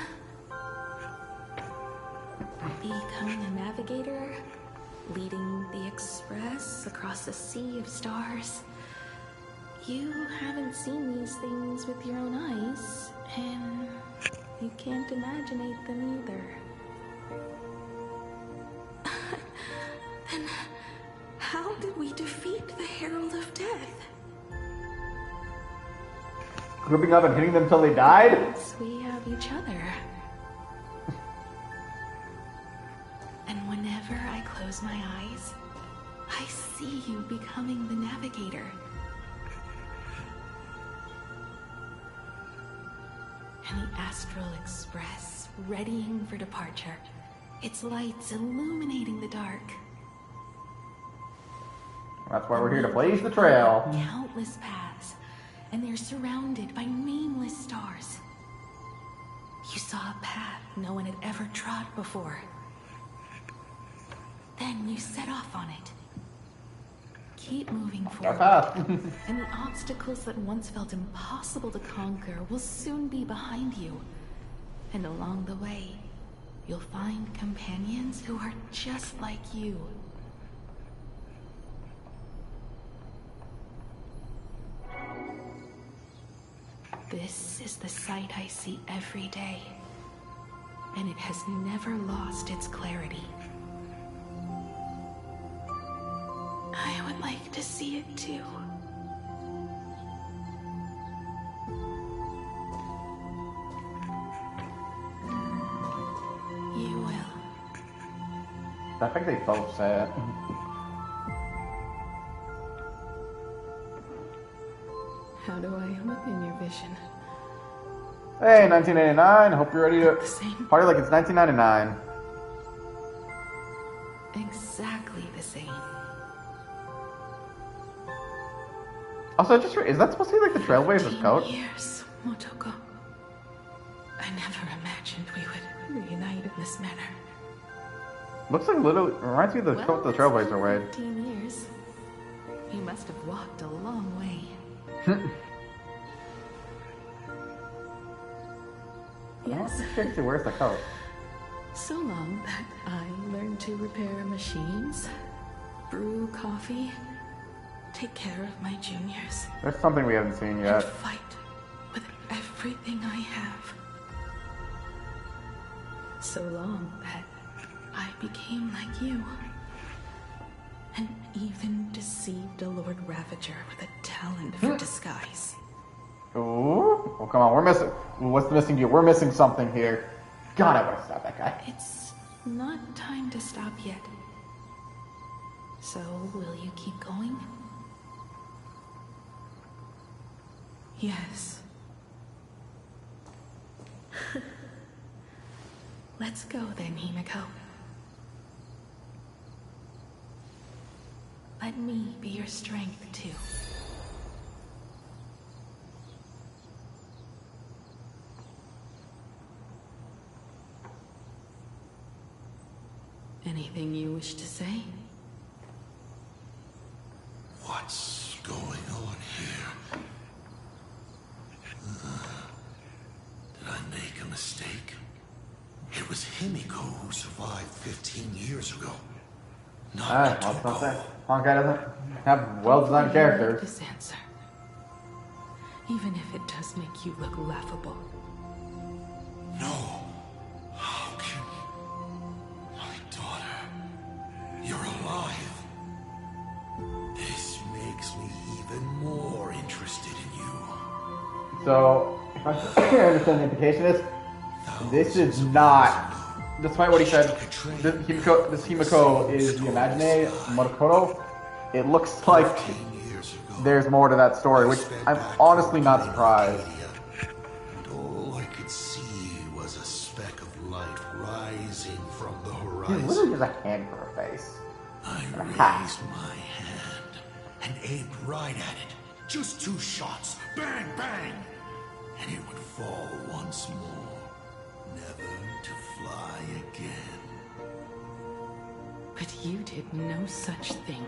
Becoming a navigator, leading the Express across a sea of stars. You haven't seen these things with your own eyes, and you can't imaginate them either. Then how did we defeat the Herald of Death?
Grouping up and hitting them till they died?
Yes, we have each other. And whenever I close my eyes, I see you becoming the navigator. And the Astral Express, readying for departure, its lights illuminating the dark.
That's why we're here to blaze the trail.
Countless paths, and they're surrounded by nameless stars. You saw a path no one had ever trod before. Then you set off on it. Keep moving forward, and the obstacles that once felt impossible to conquer will soon be behind you. And along the way, you'll find companions who are just like you. This is the sight I see every day, and it has never lost its clarity. I would like to see it too. You will.
I think they both say it.
How do I look in your vision?
Hey, 1989. Hope you're ready to party like it's 1999.
Exactly the same.
Also, is that supposed to be like the Trailblazer's coat?
Years, Motoko. I never imagined we would reunite in this manner.
Looks like literally reminds me of the coat the Trailblazer wear.
15 years. You must have walked a long way. Yes.
She wears the coat.
So long that I learned to repair machines, brew coffee, take care of my juniors,
There's something we haven't seen
and
yet.
fight with everything I have. So long that I became like you, and even deceived a Lord Ravager with a talent for disguise.
Ooh. Oh, come on. We're missing. What's the missing deal? We're missing something here. God, I want to stop that guy.
It's not time to stop yet. So, will you keep going? Yes. Let's go then, Himiko. Let me be your strength, too. Anything you wish to say?
What's going on here? Did I make a mistake? It was Himiko who survived 15 years ago. Not
Well, it's not
Toko.
that. Honkai doesn't have well-designed
You like
characters.
this answer, even if it does make you look laughable.
No. How can... My daughter... You're alive. This makes me even more interested in you.
So, if I understand the implication is, this is not, despite what he said, this Himiko is the Imagine Motokoto. It looks like
15 years ago,
there's more to that story, which I'm honestly not surprised.
and all I could see was a speck of light rising from the
He's
horizon.
literally just a hand for a face.
I
Ha.
raised my hand and aimed right at it. Just 2 shots. Bang, bang! And it would fall once more, never to fly again.
But you did no such thing.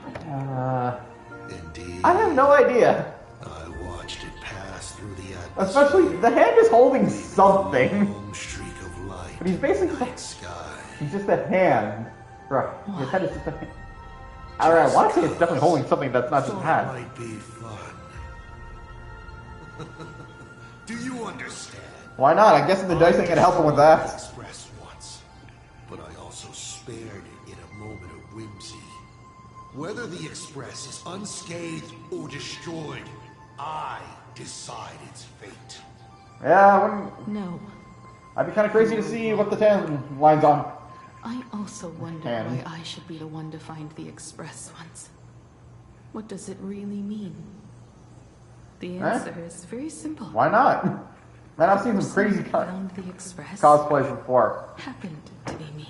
Indeed,
I have no idea.
I watched it pass through the atmosphere.
Especially, the hand is holding something.
Long streak of light.
But he's basically,
Night sky.
he's just a hand. Right, his head is just a hand. Alright, I want to say it's definitely holding something that's not just a
Thought
hand.
might be fun. Do you understand?
Why not? I guess the dice ain't gonna help him with that.
Express once, but I also spared it in a moment of whimsy. Whether the Express is unscathed or destroyed, I decide its fate.
Yeah, I wouldn't,
No,
I'd be kind of crazy to see what the tan line's on.
I also wonder
And-
why I should be the one to find the Express once. What does it really mean? The answer is very simple.
Why not? Man, I've seen some crazy
found the Express
cosplays before.
happened to be me.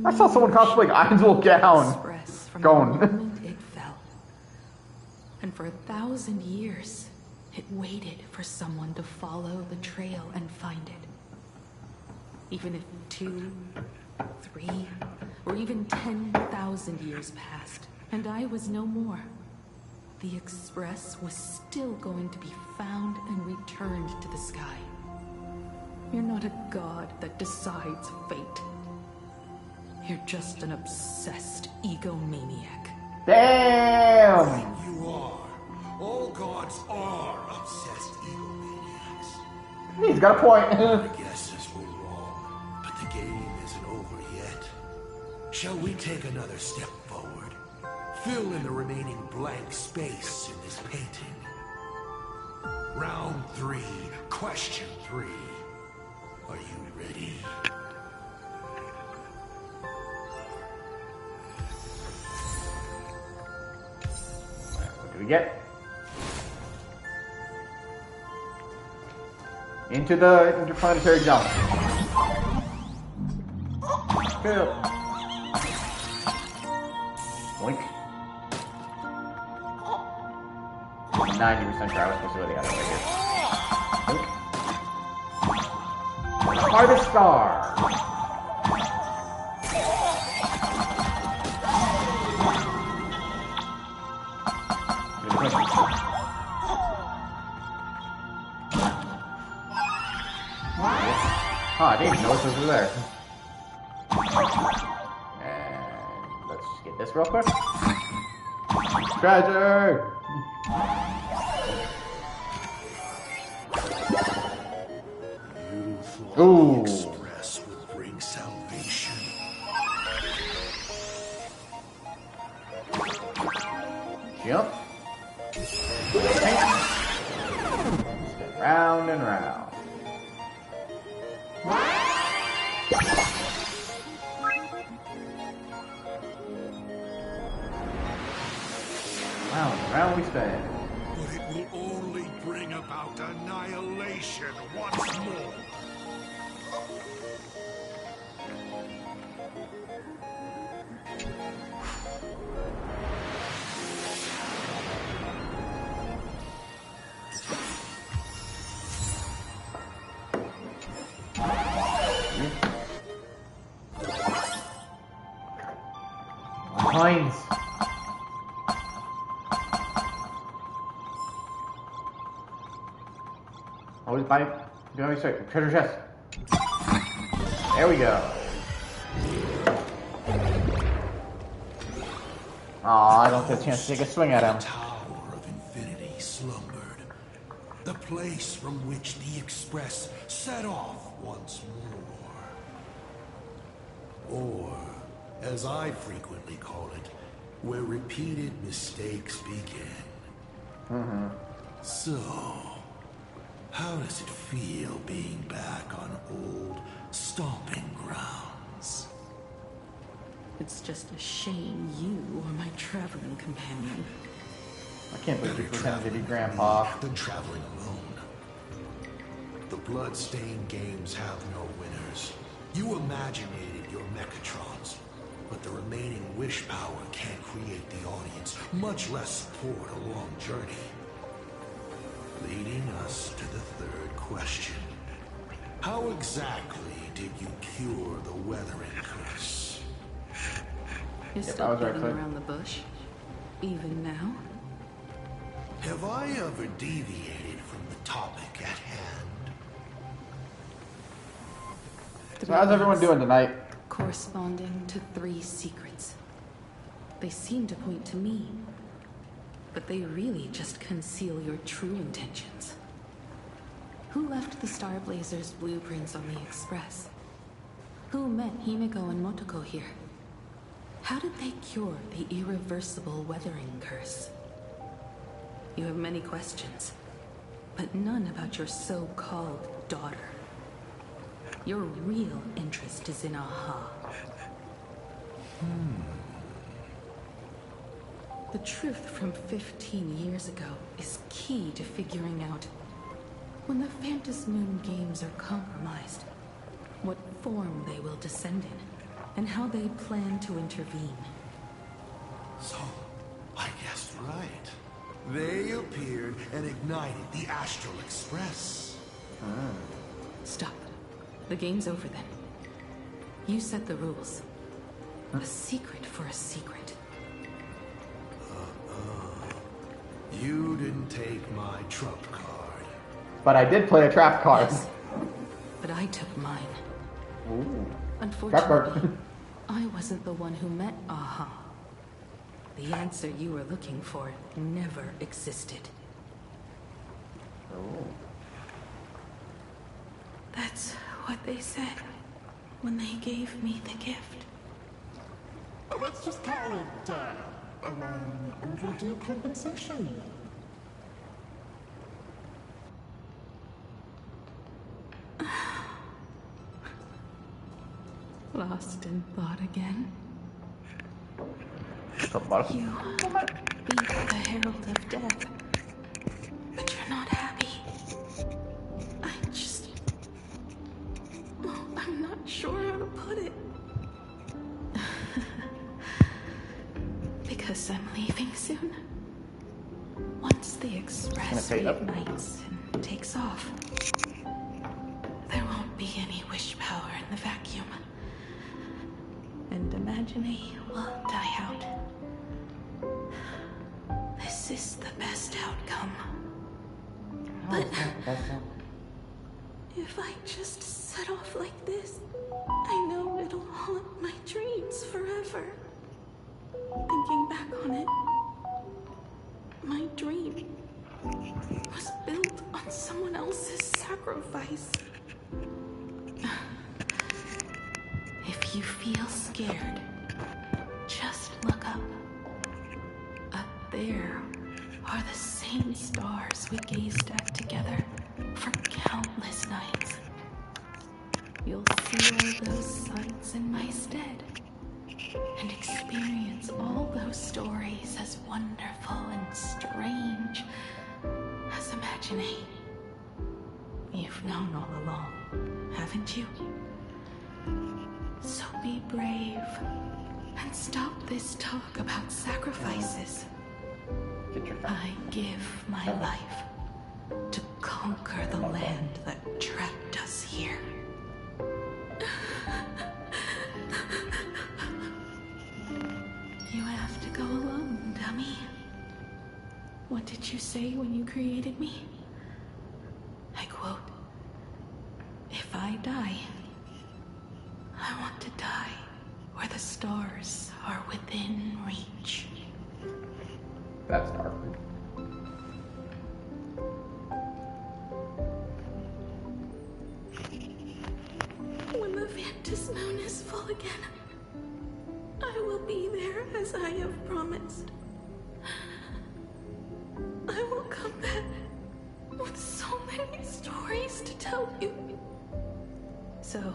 I saw someone cosplay Ainsworth Gown.
Express from
Gone.
the moment it fell. And for 1,000 years, it waited for someone to follow the trail and find it. Even if 2, 3, or even 10,000 years passed, and I was no more, the Express was still going to be found and returned to the sky. You're not a god that decides fate. You're just an obsessed egomaniac.
Damn!
You are. All gods are obsessed egomaniacs.
He's got a point.
I guess this were wrong, but the game isn't over yet. Shall we take another step forward? Fill in the remaining blank space in this painting. Round 3, question 3. Are you ready?
What do we get? Into the interplanetary jump. Good. Blink. 90% sure I was supposed to go the other way here. Blink. Hardest star. through there. And let's just get this real quick. Treasure! Ooh.
Express will bring salvation.
Jump. Spin round and round. Round and round we spin.
But it will only bring about annihilation once more.
Coins. Always buy. You always say treasure chest. There we go. Aw, I don't get a chance to take a swing at him.
The Tower of Infinity slumbered. The place from which the Express set off once more. Or, as I frequently call it, where repeated mistakes begin. So, how does it feel being back on old stomping grounds?
It's just a shame you are my traveling companion.
I can't believe you
Better
pretended to be
traveling
Grandpa.
with me than traveling alone. The blood-stained games have no winners. You imaginated your Mechatrons, but the remaining wish power can't create the audience, much less support a long journey. Leading us to the third question. How exactly did you cure the weathering curse?
You're
Yep, I
still
was right,
beating
Clay.
around the bush? Even now?
Have I ever deviated from the topic at hand?
So how's everyone doing tonight?
Corresponding to 3 secrets. They seem to point to me, but they really just conceal your true intentions. Who left the Star Blazers' blueprints on the Express? Who met Himiko and Motoko here? How did they cure the irreversible weathering curse? You have many questions, but none about your so-called daughter. Your real interest is in Aha. The truth from 15 years ago is key to figuring out when the Phantasm Moon games are compromised, what form they will descend in, and how they plan to intervene.
So, I guessed right. They appeared and ignited the Astral Express.
Stop. The game's over then. You set the rules. A secret for a secret.
You didn't take my trump card.
But I did play a trap card.
Yes, but I took mine.
Ooh.
Unfortunately,
card.
I wasn't the one who met Aha. The answer you were looking for never existed.
Oh.
That's what they said when they gave me the gift.
Let's just call it, a long overdue compensation.
Lost in thought again.
You beat the Herald of Death, but you're not happy. I'm not sure how to put it. Because I'm leaving soon. Once the Express
Gonna pay up.
reignites and takes off, there won't be any wish power in the vacuum. And Imagine will die out. This is the best outcome. But if I just set off like this, If you feel scared, just look up. Up there are the same stars we gazed at together for countless nights. You'll see all those sights in my stead, and experience all those stories as wonderful and strange as imagining. You've known all along, haven't you? So be brave and stop this talk about sacrifices. I give my life to conquer the land that trapped us here. You have to go alone, dummy. What did you say when you created me? I quote, "If I die, I want to die where the stars are within reach."
That's dark.
When the Ventus moon is full again, I will be there as I have promised. I will come back with so many stories to tell you. So,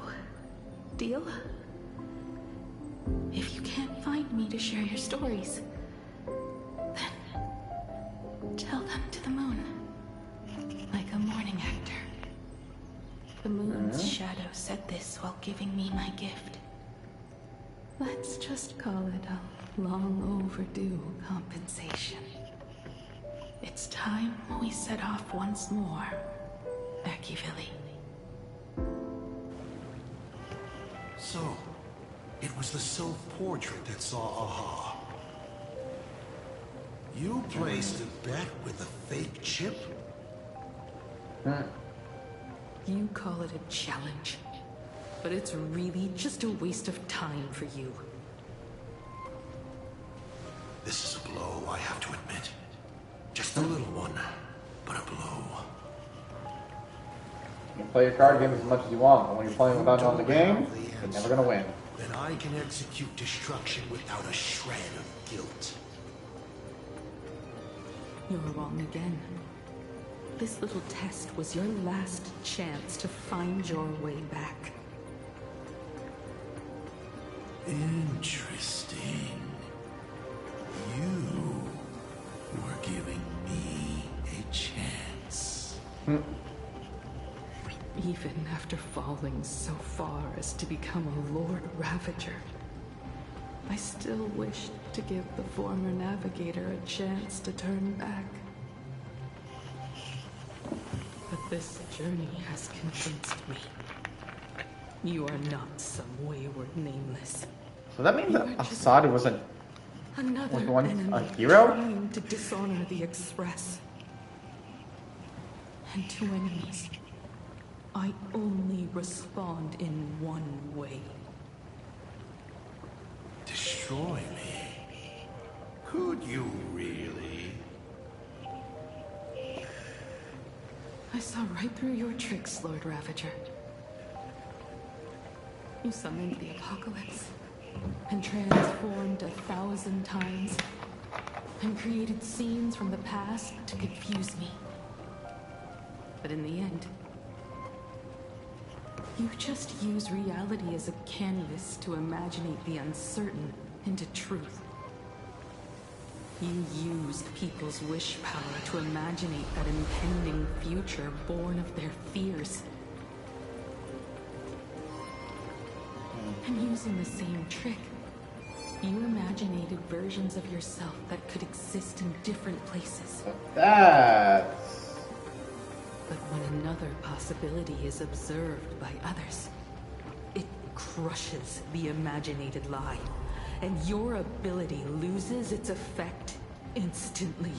deal? If you can't find me to share your stories, then tell them to the moon, like a morning actor. The moon's shadow said this while giving me my gift. Let's just call it a long overdue compensation. It's time we set off once more, Akivilli.
So, it was the self-portrait that saw Aha. You placed a bet with a fake chip?
You call it a challenge, but it's really just a waste of time for you.
This is a blow, I have to admit. Just a little one, but a blow.
You can play your card games as much as you want, but when you're playing without knowing the game, you're never gonna win.
Then I can execute destruction without a shred of guilt.
You're wrong again. This little test was your last chance to find your way back.
Interesting. You were giving me a chance.
Even after falling so far as to become a Lord Ravager, I still wished to give the former navigator a chance to turn back. But this journey has convinced me. You are not some wayward nameless.
So that means
You
that
are just
Assad wasn't
another
was the one
enemy
a hero?
trying to dishonor the Express. And to enemies, I only respond in one way.
Destroy me? Could you really?
I saw right through your tricks, Lord Ravager. You summoned the apocalypse, and transformed 1,000 times, and created scenes from the past to confuse me. But in the end, you just use reality as a canvas to imaginate the uncertain into truth. You used people's wish power to imaginate that impending future born of their fears. And using the same trick, you imaginated versions of yourself that could exist in different places.
That's...
But when another possibility is observed by others, it crushes the imaginated lie, and your ability loses its effect instantly.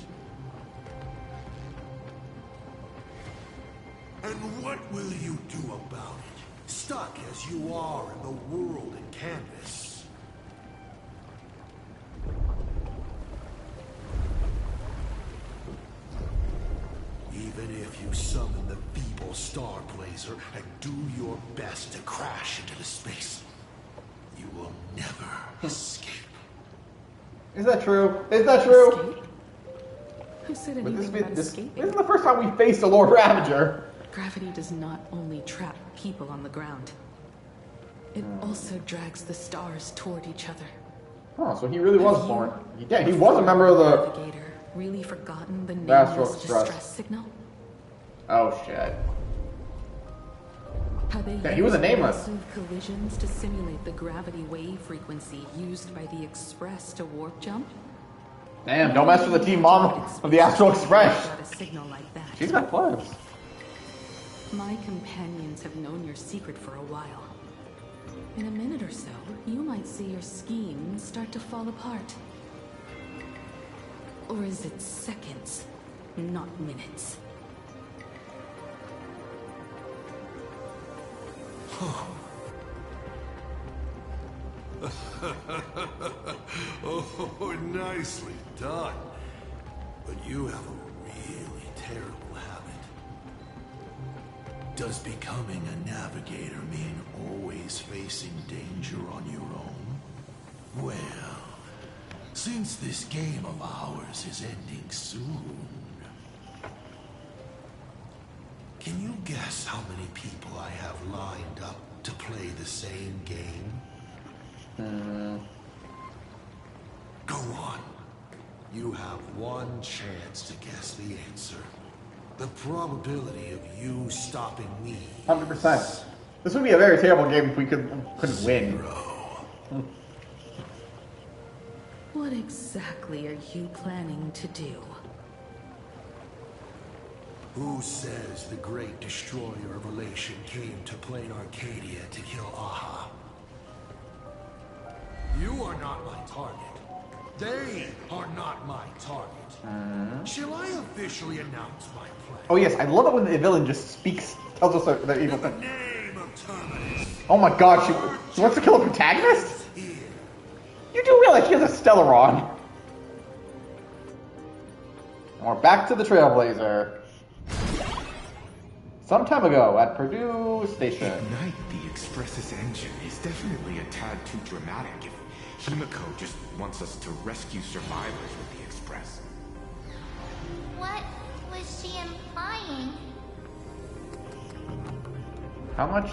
And what will you do about it? Stuck as you are in the world in canvas. Even if you summon the feeble star blazer and do your best to crash into the space, Escape.
Is that true? Is that true?
Escape? Who said
Would this
anything
be
about
this
escaping?
isn't the first time we faced a Lord Ravager.
Gravity does not only trap people on the ground. It also drags the stars toward each other.
Oh, so he really was
Have
born.
you,
He was a member of the
Navigator, really forgotten the
Astral
nameless
Express.
distress signal?
Oh shit.
How they
Yeah, he was a
use
nameless.
massive collisions to simulate the gravity wave frequency used by the Express to warp jump?
Damn, don't mess with the team mom of the Astral Express.
Got a signal like that.
She's got plans.
My companions have known your secret for a while. In a minute or so, you might see your scheme start to fall apart. Or is it seconds, not minutes?
Oh, nicely done. But you have a really terrible habit. Does becoming a navigator mean always facing danger on your own? Well, since this game of ours is ending soon, can you guess how many people I have lined up to play the same game? Go on. You have one chance to guess the answer. The probability of you stopping me
100%. This would be a very terrible game if we couldn't win.
0.
What exactly are you planning to do?
Who says the great destroyer of relation came to plain Arcadia to kill Aha? You are not my target. They are not my target. Shall I officially announce my plan?
Oh yes, I love it when the villain just speaks, tells us the evil
In the
thing.
name of Terminus.
Oh my god, she wants to kill a protagonist?
Here.
You do realize she has a Stellaron. And we're back to the Trailblazer. Some time ago at Purdue Station.
Ignite the Express's engine is definitely a tad too dramatic if Himiko just wants us to rescue survivors with the Express.
What was she implying?
How much?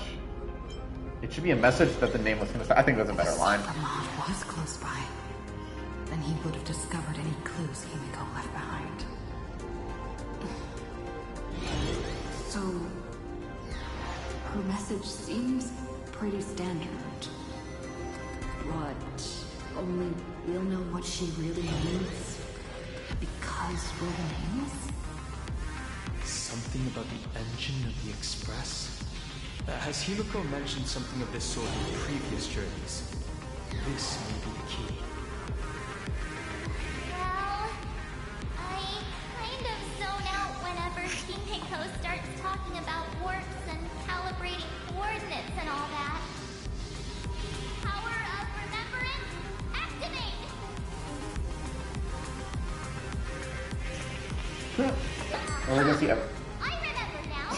It should be a message that the Nameless can I think that's a better line.
Vermont was close by. Then he would have discovered any clues Himiko left behind.
So, her message seems pretty standard. But only we'll know what she really means because we're the nameless?
Something about the engine of the Express? Has Himiko mentioned something of this sort in previous journeys? This may be the key.
Well, I kind of zone out whenever Himiko starts talking about warps and calibrating coordinates and all that. Power of remembrance, activate!
We're gonna see.
I remember now.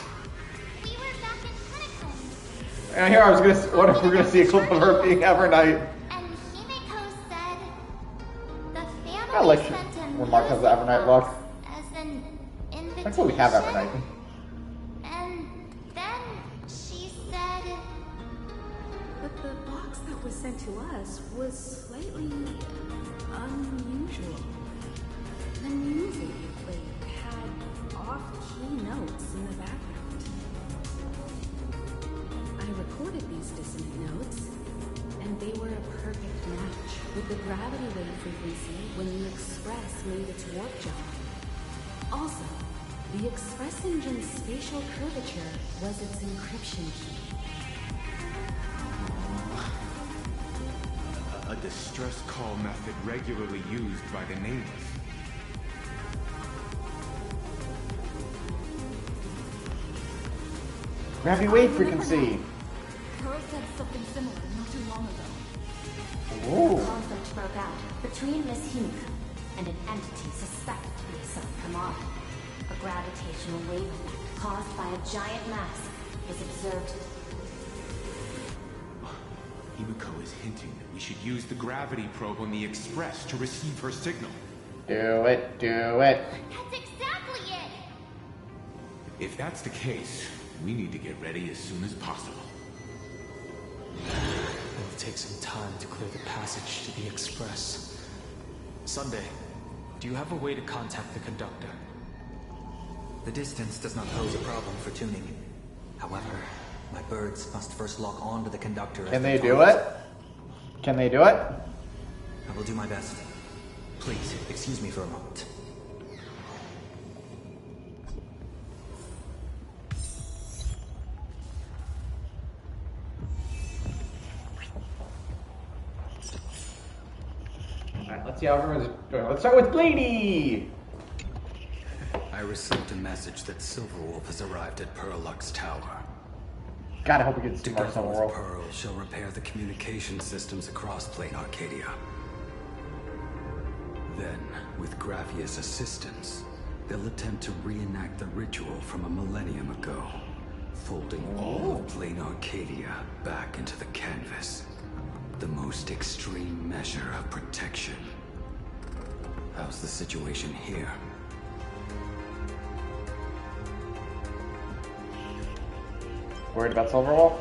We were back in Honkai.
And here I was gonna. What if we're gonna see a clip of her being Evernight?
And Himiko said the family
I like
sent a
when Mark has the
music
Evernight
box
look.
as an invitation.
That's what we have Evernight.
And then she said,
But the box that was sent to us was slightly unusual. The music it played had off-key notes in the background.
I recorded these dissonant notes, and they were a perfect match with the gravity wave frequency when the Express made its warp jump. Also, the Express engine's spatial curvature was its encryption key.
A distress call method regularly used by the Nameless.
Gravity wave frequency.
Pearl said something similar not too long ago.
Whoa.
Conflict broke out between Miss Himiko and an entity suspected to be self-Kamala. A gravitational wave effect caused by a giant mass was observed.
He Himiko is hinting that we should use the gravity probe on the Express to receive her signal.
Do it, do it.
That's exactly it!
If that's the case, we need to get ready as soon as possible.
It'll take some time to clear the passage to the Express. Sunday, do you have a way to contact the conductor?
The distance does not pose a problem for tuning. However, my birds must first lock on to the conductor.
Can they do it? Can they do it?
I will do my best. Please, excuse me for a moment.
Alright, let's see how everyone's doing. Let's start with Blaney!
I received a message that Silverwolf has arrived at Pearlux Tower.
God, I hope we get to see more
Together with
Silverwolf.
Pearl shall repair the communication systems across Plane Arcadia. Then, with Graphia's assistance, they'll attempt to reenact the ritual from a millennium ago, folding all of Plane Arcadia back into the canvas. The most extreme measure of protection. How's the situation here?
Worried about Silverwolf?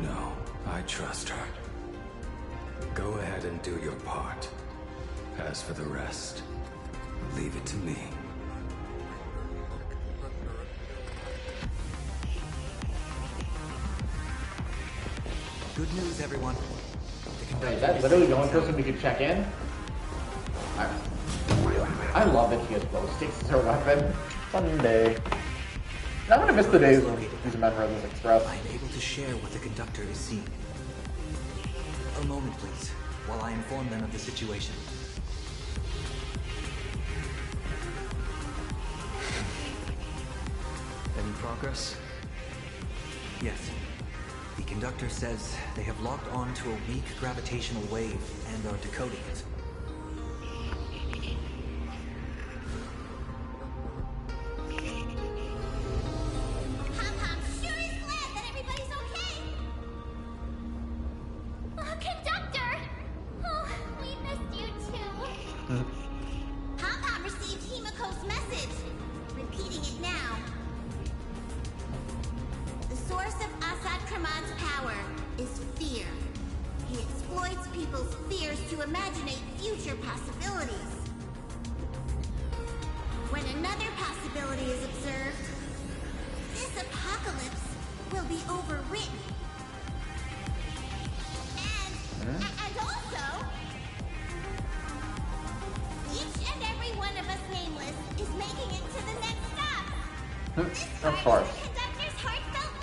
No, I trust her. Go ahead and do your part. As for the rest, leave it to me.
Good news, everyone.
Wait, is that literally the only person we could check in? I love that he has glow sticks as her weapon. Sunday. I'm gonna miss the days when he's a member of this Express.
I am able to share what the conductor is seeing. A moment, please, while I inform them of the situation.
Any progress?
Yes. The conductor says they have locked on to a weak gravitational wave and are decoding it.
Pom-Pom sure is glad that everybody's okay! Oh, Conductor! Oh, we missed you too. Pom-Pom received Himiko's message. Repeating it now. The source of Assad Kramad's power is fear. He exploits people's fears to imaginate future possibilities. When another possibility is observed, this apocalypse will be overwritten. And also, each and every one of us nameless is making it to the next stop.
Of course.
The conductor's heartfelt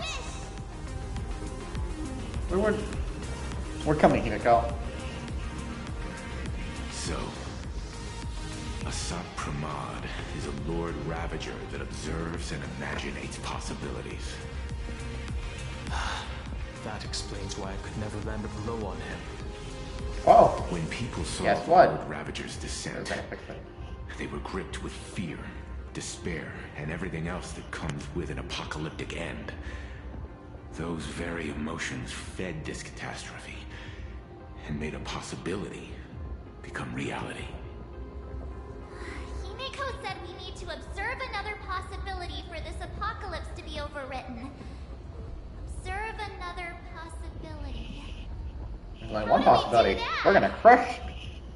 wish.
We're coming, Himiko.
So, Asat Pramad is a Lord Ravager that observes and imaginates possibilities.
That explains why I could never land a blow on him.
Oh.
When people saw
Guess
the
what?
Lord Ravager's descent, they were gripped with fear, despair, and everything else that comes with an apocalyptic end. Those very emotions fed this catastrophe and made a possibility become reality.
Himiko said we need to observe another possibility for this apocalypse to be overwritten. Observe another possibility.
There's only one possibility. We're gonna crush.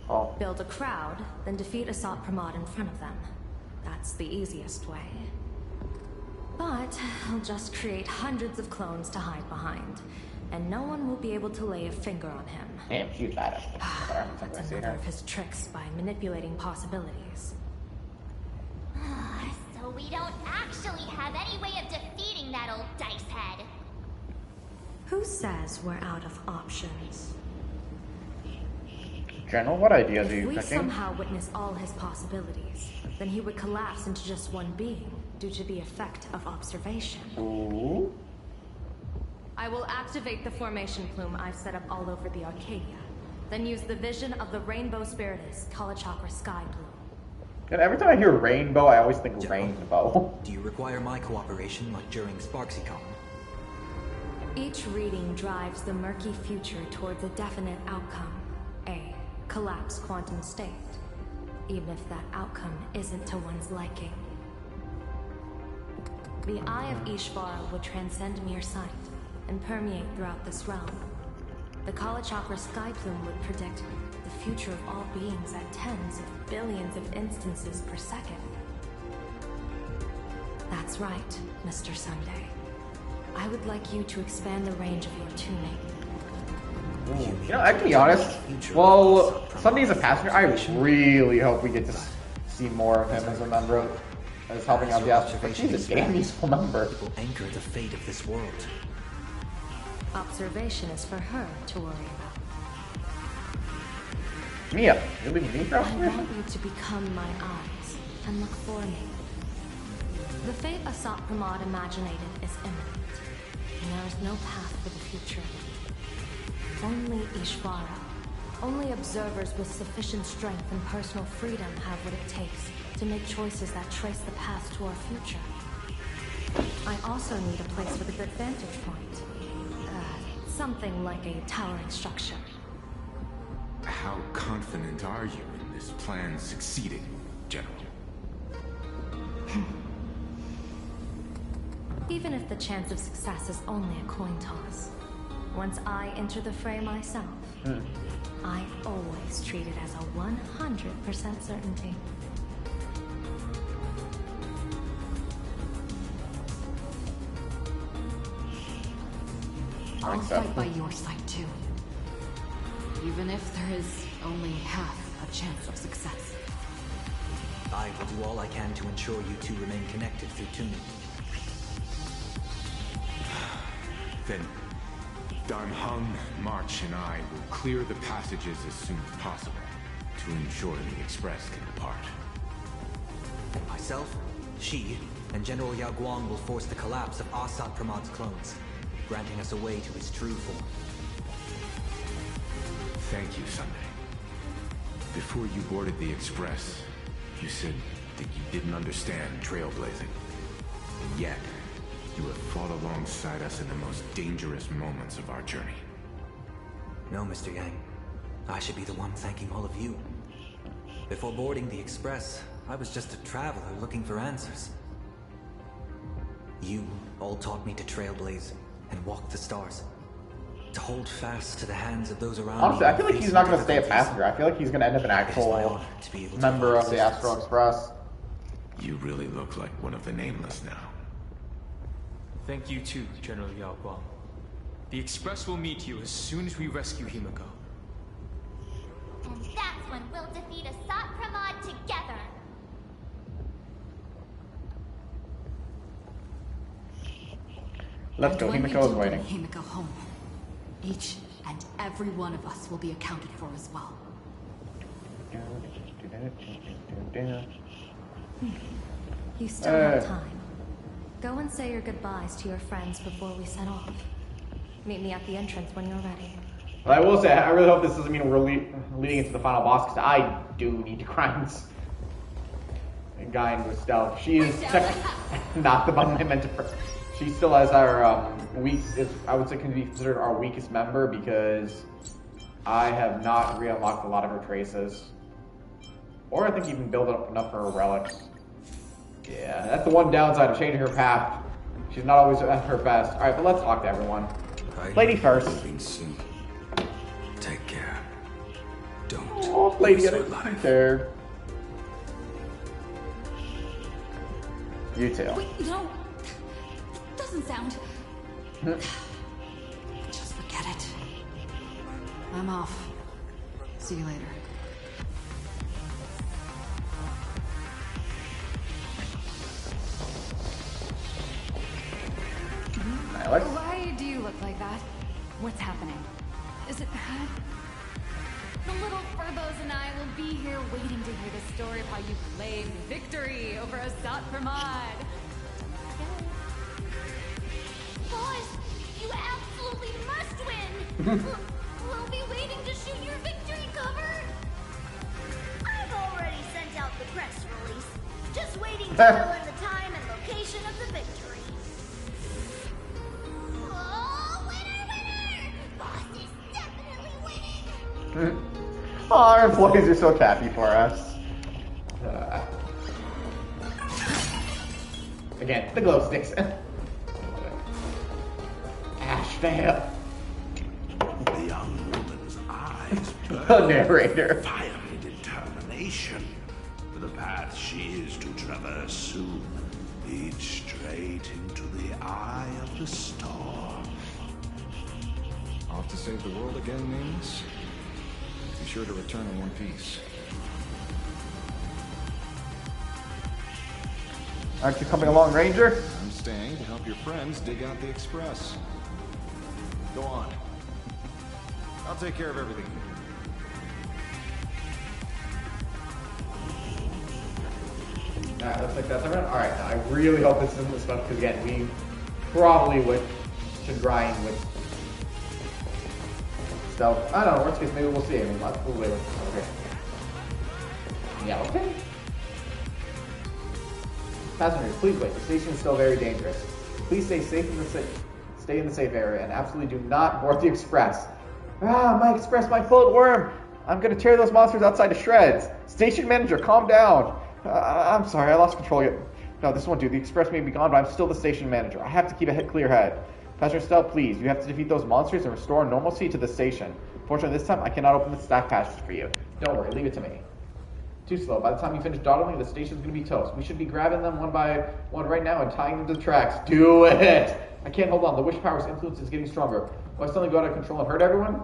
Oh.
Build a crowd, then defeat Asat Pramad in front of them. That's the easiest way. But I'll just create hundreds of clones to hide behind, and no one will be able to lay a finger on him.
Damn, she's badass.
That's another of his tricks by manipulating possibilities.
So we don't actually have any way of defeating that old dice head.
Who says we're out of options?
General, what ideas are
If
you
we
thinking?
somehow witness all his possibilities, then he would collapse into just one being due to the effect of observation.
Ooh.
I will activate the formation plume I've set up all over the Arcadia, then use the vision of the Rainbow Spiritus Kalachakra Sky Plume.
And every time I hear rainbow, I always think rainbow.
Do you require my cooperation like during SparksyCon?
Each reading drives the murky future towards a definite outcome, a collapsed quantum state, even if that outcome isn't to one's liking. The Eye of Ishvara would transcend mere sight and permeate throughout this realm. The Kalachakra sky plume would predict the future of all beings at tens of billions of instances per second. That's right, Mr. Sunday. I would like you to expand the range of your tuning.
You know, I can be honest. Well, Sunday's a passenger. I really hope we get to see more of him as a member, as helping out the Astro. But she's a damn useful member.
Will anchor the fate of this world.
Observation is for her to worry about.
Mia, you're leaving me for
I
observation?
want you to become my eyes and look for me. The fate Asat Pramod imaginated is imminent, and there is no path for the future. Only Ishvara, only observers with sufficient strength and personal freedom have what it takes to make choices that trace the path to our future. I also need a place with a good vantage point. Something like a towering structure.
How confident are you in this plan succeeding, General?
Even if the chance of success is only a coin toss, once I enter the fray myself, I always treat it as a 100% certainty.
I'll fight by your side too. Even if there is only half a chance of success.
I will do all I can to ensure you two remain connected through tuning.
Then Dan Heng, March, and I will clear the passages as soon as possible to ensure the Express can depart.
Myself, Shi, and General Yao Guang will force the collapse of Asat Pramod's clones, granting us a way to his true form.
Thank you, Sunday. Before you boarded the Express, you said that you didn't understand trailblazing. And yet, you have fought alongside us in the most dangerous moments of our journey.
No, Mr. Yang. I should be the one thanking all of you. Before boarding the Express, I was just a traveler looking for answers. You all taught me to trailblaze and walk the stars. To hold fast to the hands of those around
Honestly,
me.
I feel like he's not going to stay a passenger. I feel like he's going to end up an actual member of the Astral Express.
You really look like one of the Nameless now.
Thank you too, General Yao Guang. The Express will meet you as soon as we rescue Himiko.
And that's when we'll defeat Asat Pramod together.
Let's go.
And when
Himiko
we
is
do
waiting.
bring Himiko home, each and every one of us will be accounted for as well.
You still have time. Go and say your goodbyes to your friends before we set off. Meet me at the entrance when you're ready.
But I will say, I really hope this doesn't mean we're leading into the final boss, because I do need to grind Guy with stealth. She is not the button I meant to press. She still has our I would say can be considered our weakest member, because I have not re-unlocked a lot of her traces. Or I think even build up enough for her relics. Yeah, that's the one downside of changing her path. She's not always at her best. Alright, but let's talk to everyone. Lady first.
Take care. Don't.
Oh, lady, I didn't care. You too.
Wait, no. Doesn't sound. Just forget it. I'm off. See you later.
Why do you look like that? What's happening? Is it bad?
The little Furbos and I will be here waiting to hear the story of how you claimed victory over Asat Pramod.
Boys, you absolutely must win! We'll be waiting to shoot your victory cover! I've already sent out the press release. Just waiting to fill in the time and location of the victory. Oh,
Oh, our employees are so happy for us. Again, the glow sticks. Ash fail.
The young woman's eyes
The narrator.
fiery determination for the path she is to traverse soon leads straight into the eye of the storm.
Off to save the world again, Nameless? Be sure to return in one piece.
Aren't you coming along, Ranger?
I'm staying to help your friends dig out the express. Go on. I'll take care of everything.
Alright, looks like that's everyone. Alright, now I really hope this isn't the stuff, because again, we probably should grind with stealth. I don't know, worst case, maybe we'll see. I mean, we'll wait. Okay. Yeah, okay. Passengers, please wait. The station is still very dangerous. Please stay safe in the stay in the safe area and absolutely do not board the express. Ah, my express, my bullet worm! I'm gonna tear those monsters outside to shreds. Station manager, calm down. I'm sorry, I lost control yet. No, this won't do. The express may be gone, but I'm still the station manager. I have to keep a clear head. Passenger Stell, please. You have to defeat those monsters and restore normalcy to the station. Fortunately, this time I cannot open the stack passage for you. Don't worry, leave it to me. Too slow. By the time you finish dawdling, the station's going to be toast. We should be grabbing them one by one right now and tying them to the tracks. Do it! I can't hold on. The wish power's influence is getting stronger. Will I suddenly go out of control and hurt everyone?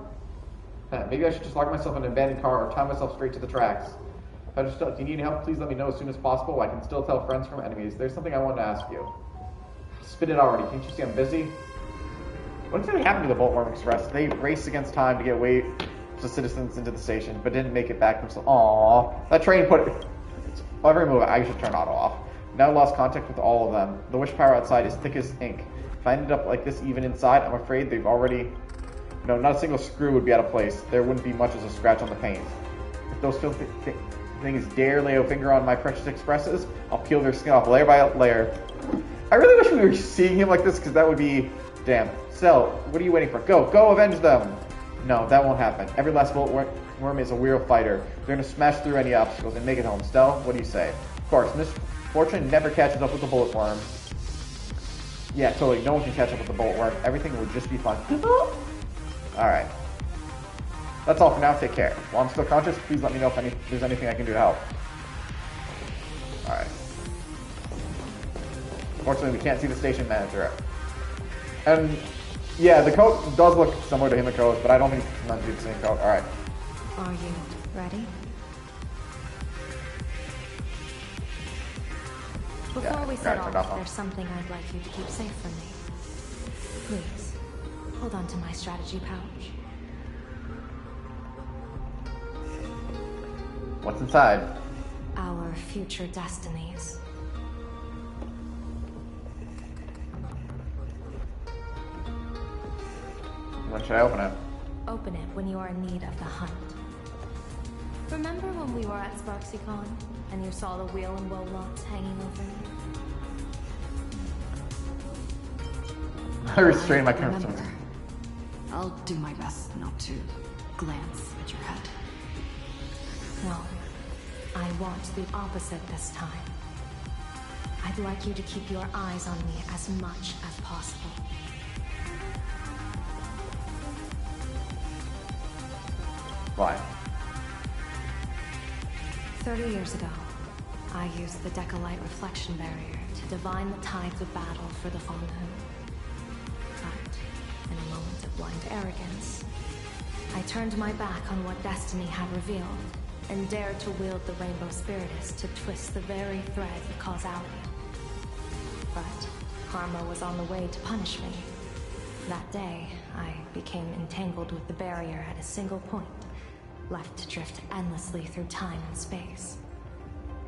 Maybe I should just lock myself in an abandoned car or tie myself straight to the tracks. If you need help, please let me know as soon as possible. I can still tell friends from enemies. There's something I want to ask you. Spit it already. Can't you see I'm busy? What exactly happened to the Boltworm Express? They raced against time to get away the citizens into the station, but didn't make it back themselves. Aww. That train put every move. I should turn auto off. Now lost contact with all of them. The wish power outside is thick as ink. If I ended up like this even inside, I'm afraid they've already... No, not a single screw would be out of place. There wouldn't be much as a scratch on the paint. If those filthy things dare lay a finger on my precious expresses, I'll peel their skin off layer by layer. I really wish we were seeing him like this, because that would be... Damn. Cell, what are you waiting for? Go! Go avenge them! No, that won't happen. Every last Boltworm is a real fighter. They're going to smash through any obstacles and make it home. Stell, what do you say? Of course, misfortune never catches up with the Boltworm. Yeah, totally. No one can catch up with the Boltworm. Everything will just be fun. Alright. That's all for now. Take care. While I'm still conscious, please let me know if there's anything I can do to help. Alright. Fortunately, we can't see the station manager. And... yeah, the coat does look similar to Himiko's, but I don't think it's meant to be the same coat. Alright.
Are you ready? Before we set off, there's something I'd like you to keep safe from me. Please, hold on to my strategy pouch.
What's inside?
Our future destinies.
When should I open it?
Open it when you are in need of the hunt. Remember when we were at SparksyCon and you saw the wheel and woe lots hanging over you?
I restrain my conscience.
I'll do my best not to glance at your head.
No, I want the opposite this time. I'd like you to keep your eyes on me as much as possible.
Why?
30 years ago, I used the Decalite reflection barrier to divine the tides of battle for the Fallen. But, in a moment of blind arrogance, I turned my back on what destiny had revealed, and dared to wield the Rainbow Spiritus to twist the very threads of causality. But, karma was on the way to punish me. That day, I became entangled with the barrier at a single point, left to drift endlessly through time and space.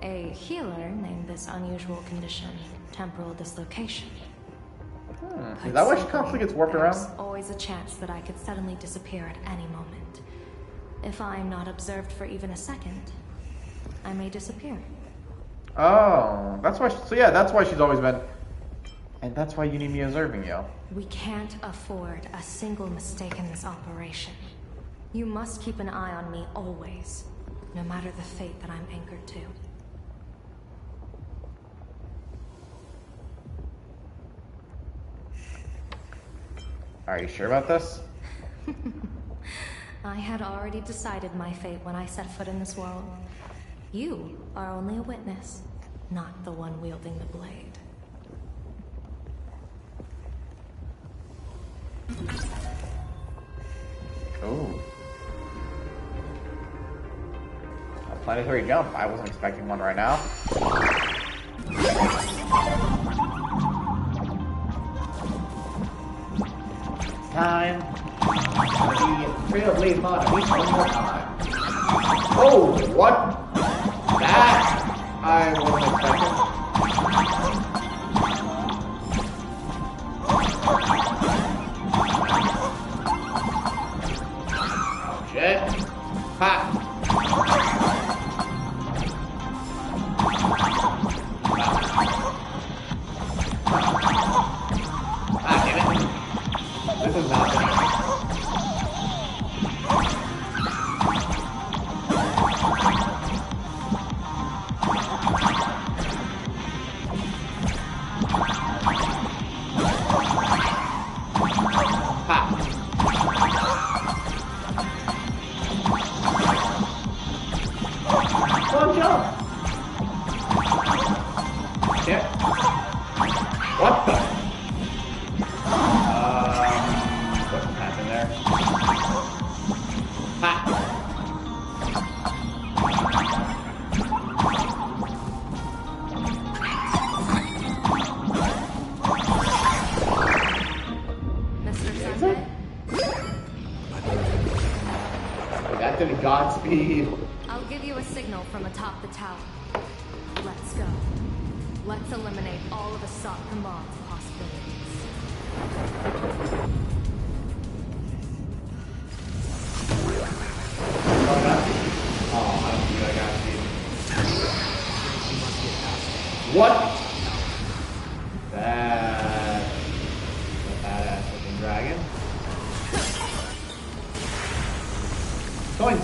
A healer named this unusual condition temporal dislocation.
Is that why she constantly gets warped around?
There's always a chance that I could suddenly disappear at any moment. If I'm not observed for even a second, I may disappear.
Oh, that's why. So yeah, that's why she's always been. And that's why you need me observing you.
We can't afford a single mistake in this operation.
You must keep an eye on me always, no matter the fate that I'm anchored to.
Are you sure about this?
I had already decided my fate when I set foot in this world. You are only a witness, not the one wielding the blade.
Oh. A planetary jump. I wasn't expecting one right now. Time. Trailblaze mod at least one more time. Oh, what? That I wasn't expecting. Oh shit. Ha! Ah, damn it. This is not good. Godspeed.
I'll give you a signal from atop the tower. Let's go. Let's eliminate all of Assault Command's possibilities.
Oh, I don't think I got you. What? That's a badass looking dragon. Going.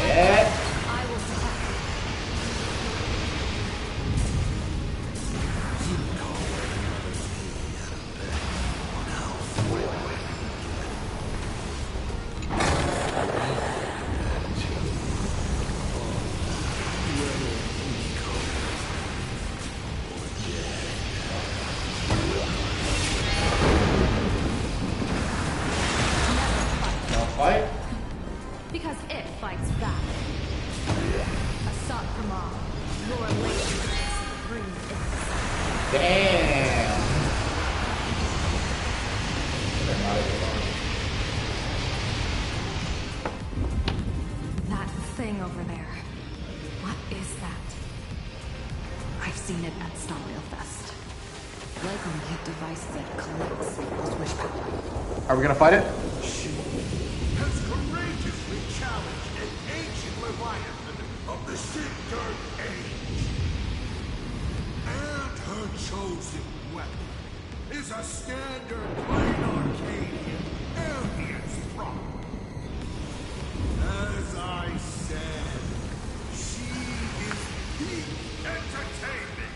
Yeah.
I will protect
Fight?
Because it fights back. Assault Command, your lady supreme innocence.
Damn.
That thing over there. What is that?
I've seen it at Starrail Fest. Likely a device that collects people's wish power.
Are we gonna fight it?
She has courageously challenged an ancient Leviathan of the Sigurd Age. And her chosen weapon is a standard plain Arcadian alien's throne. As I said, she is peak entertainment.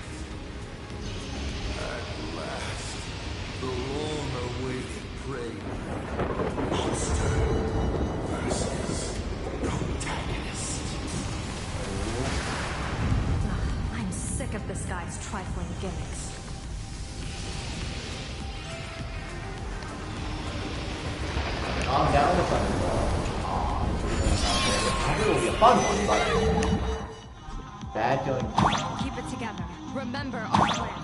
At last, the long-awaited prey. Monster versus protagonist.
I'm sick of this guy's trifling gimmicks.
Calm down the thunderball. I think it'll be a fun one, but bad feeling.
Keep it together. Remember our plan.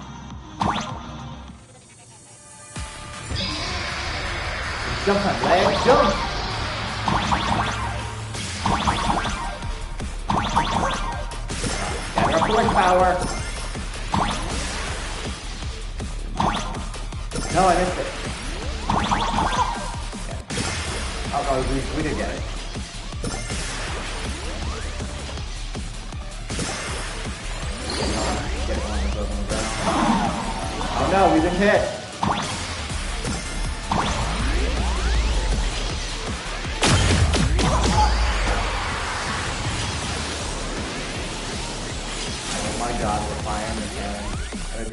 Jump on, lad, jump! Gather up force power. No, I missed it. Oh, we did get it. Get one of those on the ground. Oh no, we've been hit.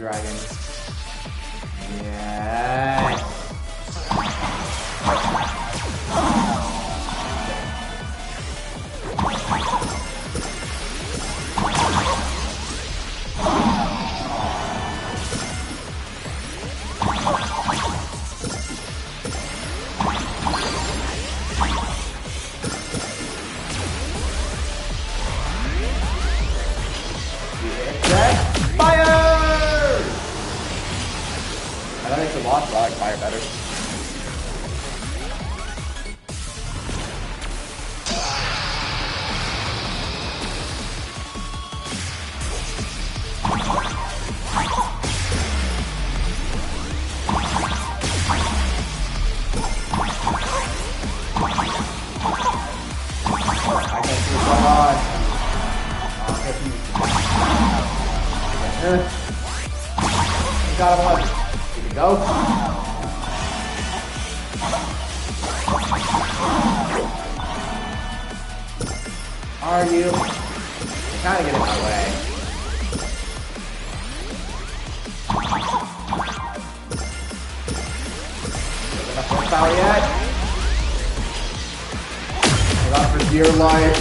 dragon. Yes. That makes a lot, but I like fire better. I can't see what's going on. Got him one. Go. Are you? Kind of get in my way. Is enough horsepower yet? Hold on for dear life.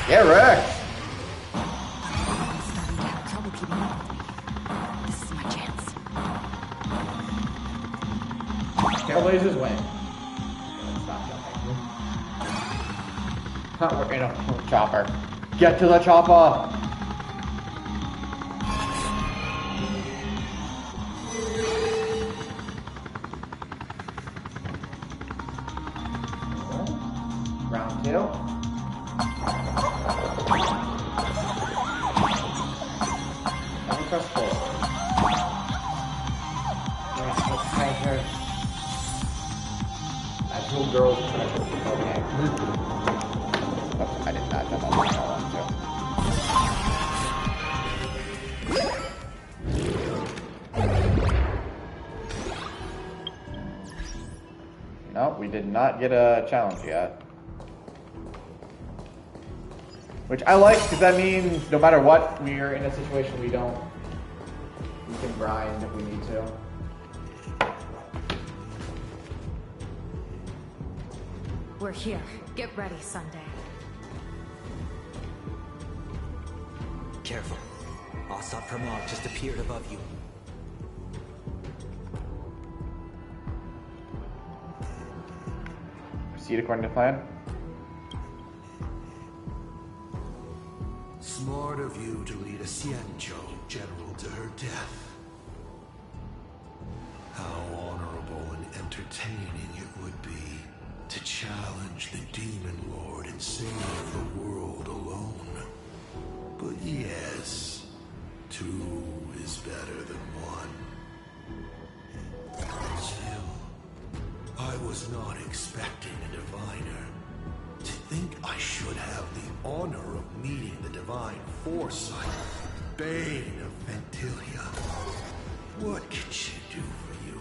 Get wrecked!
Starting to have trouble keeping up. This is my chance.
Trailblazers win. Stop jumping. Not working on chopper. Get to the chopper! Round 2. Natural girls treasure. Okay. Oops, I did not jump on the one too. Nope, we did not get a challenge yet. Which I like, because that means no matter what, we are in a situation we can grind if we need to.
We're here. Get ready, Sunday.
Careful. Asat Pramod just appeared above you.
Proceed according to plan.
Smart of you to lead a Xianzhou general to her death. How honorable and entertaining it would be to challenge the Demon Lord and save the world alone. But yes, 2 is better than 1. Still, I was not expecting a diviner. To think I should have the honor of meeting the divine foresight, Bane of Ventilia. What can she do for you?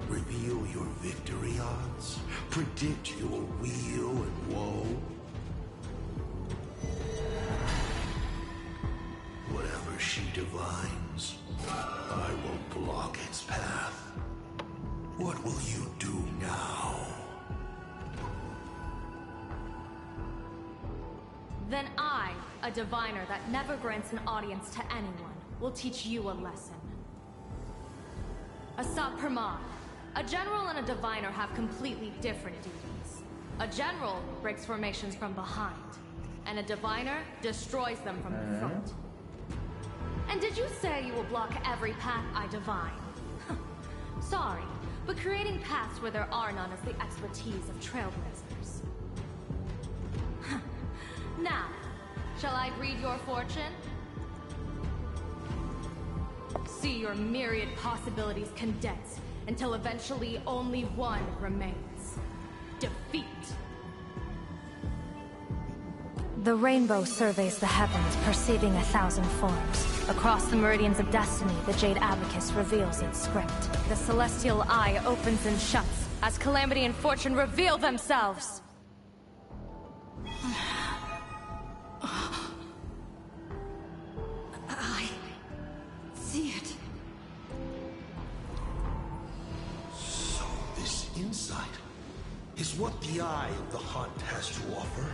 Reveal your victory odds? Predict your weal and woe? Whatever she divines, I will block its path. What will you do now?
Then I, a diviner that never grants an audience to anyone, will teach you a lesson. Asat Pramod. A general and a diviner have completely different duties. A general breaks formations from behind, and a diviner destroys them from the front. And did you say you will block every path I divine? Sorry, but creating paths where there are none is the expertise of trailblazers. Now, shall I read your fortune? See your myriad possibilities condensed until eventually only one remains. Defeat.
The rainbow surveys the heavens, perceiving 1,000 forms. Across the meridians of destiny, the Jade Abacus reveals its script. The celestial eye opens and shuts as calamity and fortune reveal themselves.
I see it.
So this insight is what the Eye of the Hunt has to offer.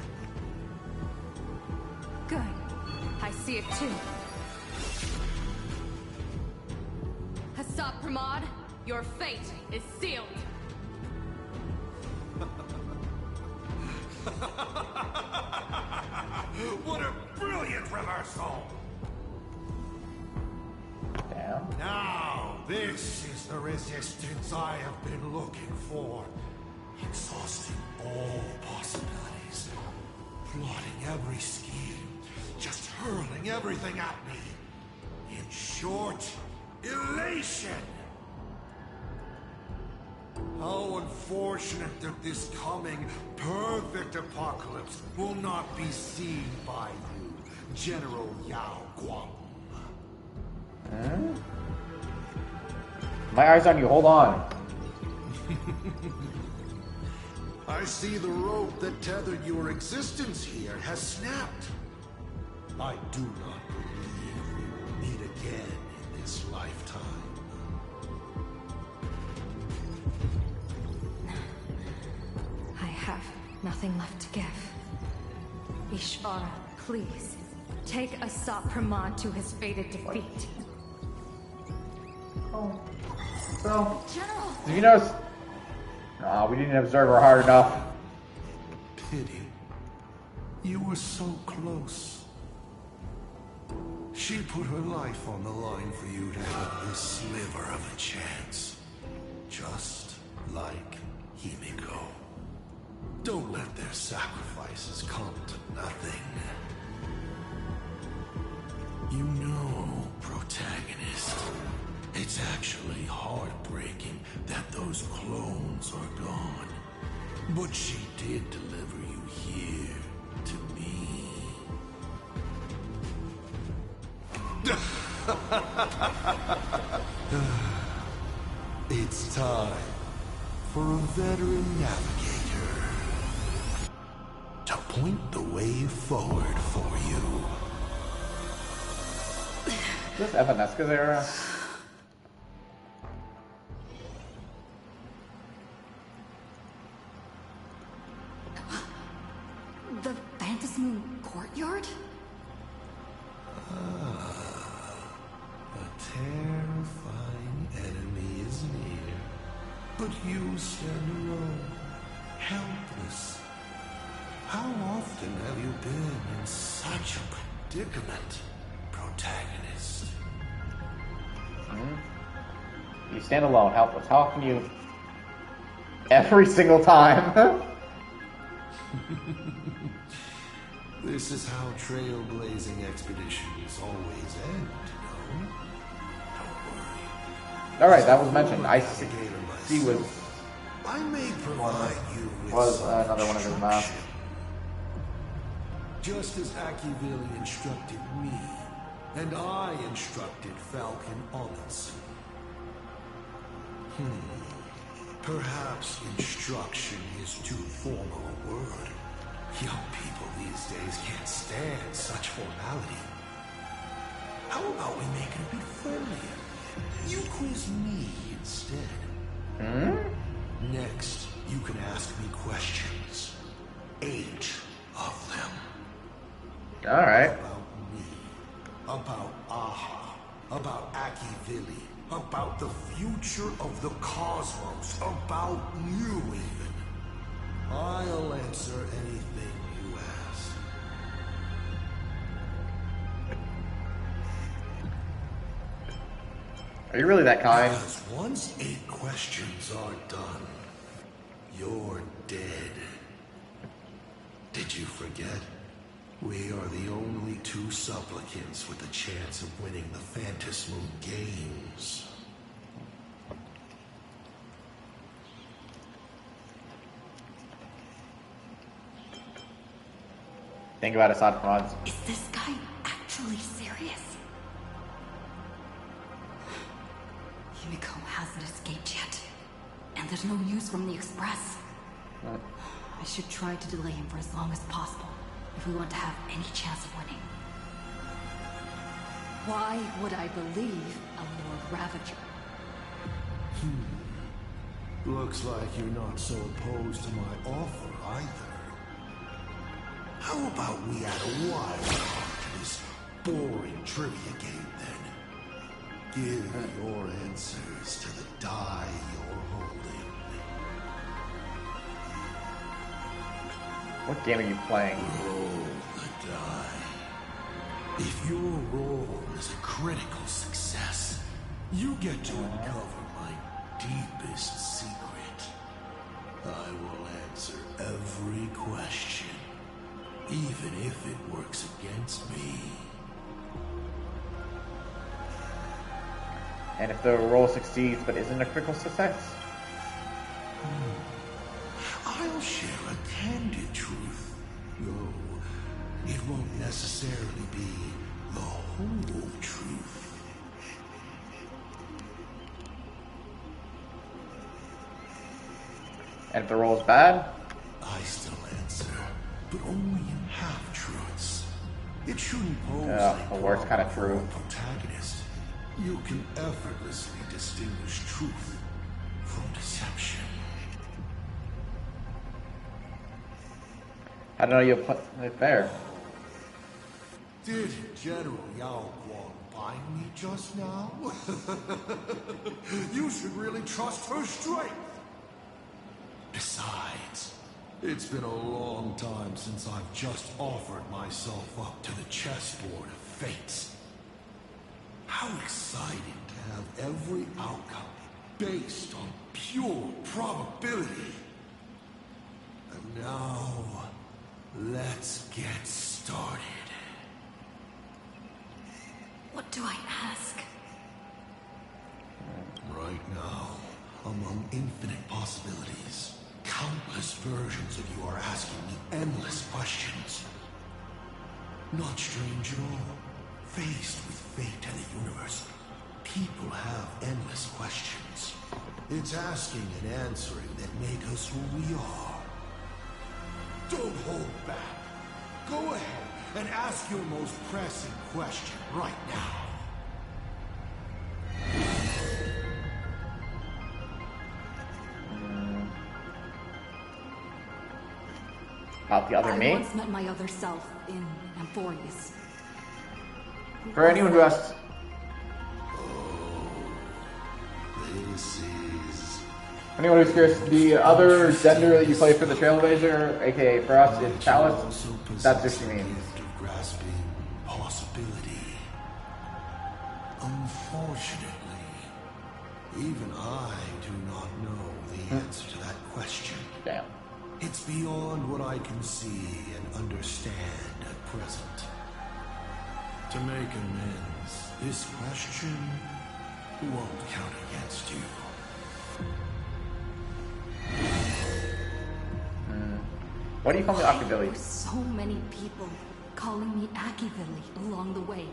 Good. I see it too. Hassab Pramod, your fate is sealed.
What a brilliant reversal!
Damn.
Now, this is the resistance I have been looking for. Exhausting all possibilities. Plotting every scheme. Just hurling everything at me. In short, elation! How unfortunate that this coming perfect apocalypse will not be seen by you, General Yao Guang.
Hmm? My eyes on you, hold on.
I see the rope that tethered your existence here has snapped. I do not believe we will meet again in this lifetime.
I have nothing left to give.
Ishvara, please. Take Hassab Pramod to his fated defeat.
Oh. So,
General!
did you notice? Aw, we didn't observe her hard enough.
Pity. You were so close. She put her life on the line for you to have this sliver of a chance. Just like Himiko. Don't let their sacrifices come to nothing. You know, protagonist, it's actually heartbreaking that those clones are gone. But she did deliver you here to me. It's time for a veteran navigator to point the way forward for you.
Is this Evanesca's era?
The Phantasmoon courtyard?
A terrifying enemy is near, but you stand alone, helpless. How often have you been in such a predicament, protagonist?
Hmm? You stand alone, helpless. How often you... Every single time.
This is how trailblazing expeditions always end, you know?
Alright, that was mentioned. I see was...
I may provide you with
was another one of his masks.
Just as Akivili instructed me, and I instructed Falcon Onnits. Perhaps instruction is too formal a word. Young people these days can't stand such formality. How about we make it a bit friendlier? You quiz me instead. Next, you can ask me questions. 8 of them.
Alright.
About me. About Aha. About Akivili. About the future of the cosmos. About you even. I'll answer anything you ask.
Are you really that kind?
Because once 8 questions are done, you're dead. Did you forget? We are the only 2 supplicants with a chance of winning the Phantasmoon Games.
Think about Assad Pramod.
Is this guy actually serious? Himiko hasn't escaped yet. And there's no news from the Express. I should try to delay him for as long as possible.
if we want to have any chance of winning. Why would I believe a Lord Ravager?
Looks like you're not so opposed to my offer either. How about we add a wild card to this boring trivia game then? Give your answers to the die you're holding.
What game are you playing?
Roll the die. If your roll is a critical success, you get to uncover my deepest secret. I will answer every question, even if it works against me.
And if the roll succeeds but isn't a critical success?
I'll share a candid truth, though it won't necessarily be the whole truth.
And if the roll is bad?
I still answer, but only in half-truths. It shouldn't pose
The worst kind of true.
protagonist. You can effortlessly distinguish truth from deception.
I don't know you play it fair.
Did General Yao Guang bind me just now? You should really trust her strength. Besides, it's been a long time since I've just offered myself up to the chessboard of fates. How exciting to have every outcome based on pure probability. And now, let's get started.
What do I ask?
Right now, among infinite possibilities, countless versions of you are asking me endless questions. Not strange at all. Faced with fate and the universe, people have endless questions. It's asking and answering that make us who we are. Don't hold back. Go ahead and ask your most pressing question right now.
About the other me?
I once met my other self in Amphorius.
For anyone who asks,
This is...
anyone who's curious, the other gender that you play for the Trailblazer, aka for us, is Chalice. That's what she means.
Gift of grasping possibility. Unfortunately, even I do not know the answer to that question.
Damn.
It's beyond what I can see and understand at present. To make amends, this question won't count against you.
Why do you call me Akibilly?
So many people calling me Akivilli along the way.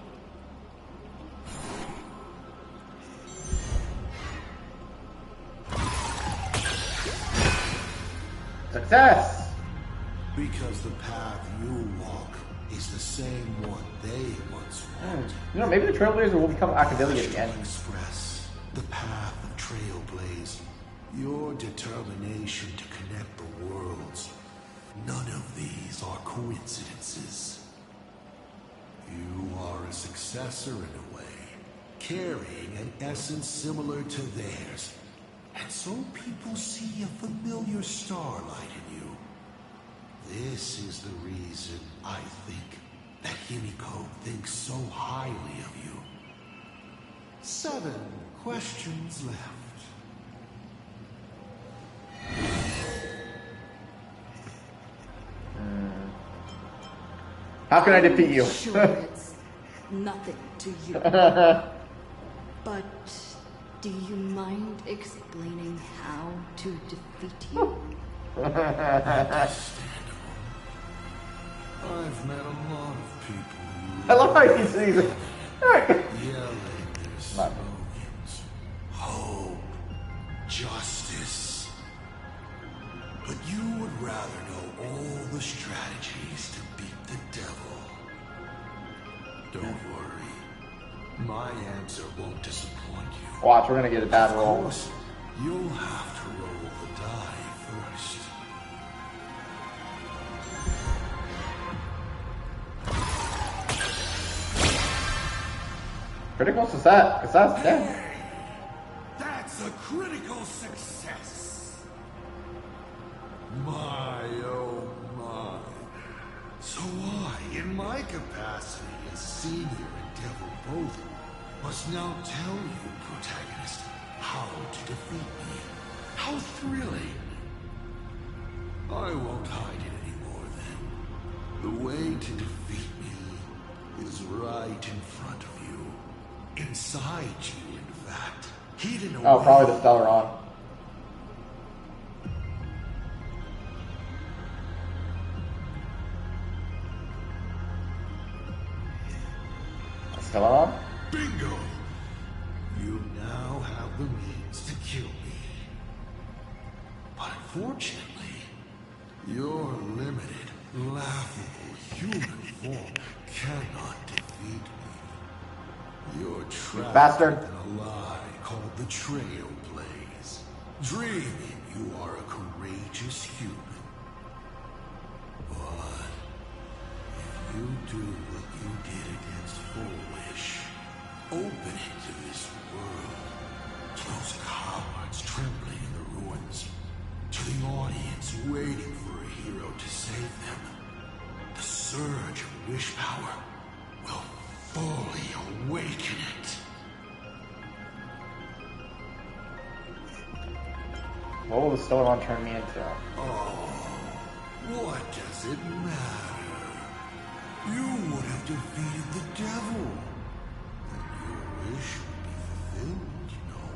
Success!
Because the path you walk is the same one they once walked.
You know, maybe the Trailblazer will become Akibilly at the end.
Express the path of Trailblaze. Your determination to connect the worlds. None of these are coincidences. You are a successor in a way, carrying an essence similar to theirs. And so people see a familiar starlight in you. This is the reason I think that Himiko thinks so highly of you. 7 questions left.
How can I defeat you?
Sure, it's nothing to you. But do you mind explaining how to defeat you?
I've met a lot of people
I love how he sees it.
yelling their slogans. Hope, justice. But you would rather know all the strategies to beat the devil. Don't worry. My answer won't disappoint you.
Watch, we're gonna get a bad roll.
Of course, you'll have to roll the die first.
Critical success, yeah.
That's a critical success. My, oh my. So I, in my capacity as senior and devil both, must now tell you, protagonist, how to defeat me. How thrilling. I won't hide it anymore then. The way to defeat me is right in front of you. Inside you, in fact. Hidden away.
Oh, probably the Stellaron. Stellaron?
Bingo! You now have the means to kill me. But unfortunately, your limited, laughable human form cannot defeat me. You're trapped
Bastard.
in a lie called the Trailblaze, dreaming you are a courageous human. But if you do what you did against Foolish, open it to this world, to those cowards trembling in the ruins, to the audience waiting for a hero to save them, the surge of wish power will fully awaken it.
What will the Stellaron turn me into?
Oh, what does it matter? You would have defeated the devil. And your wish would be fulfilled, you know?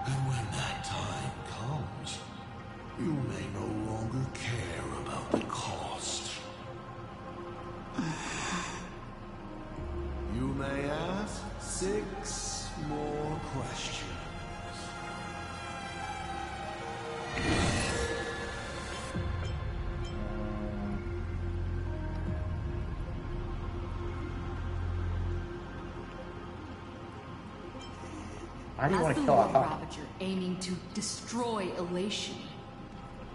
And when that time comes, you may no longer care about the cost. You may ask 6 more questions.
Why do you want to
As
kill
the Lord
Aha?
Ravager aiming to destroy Elation,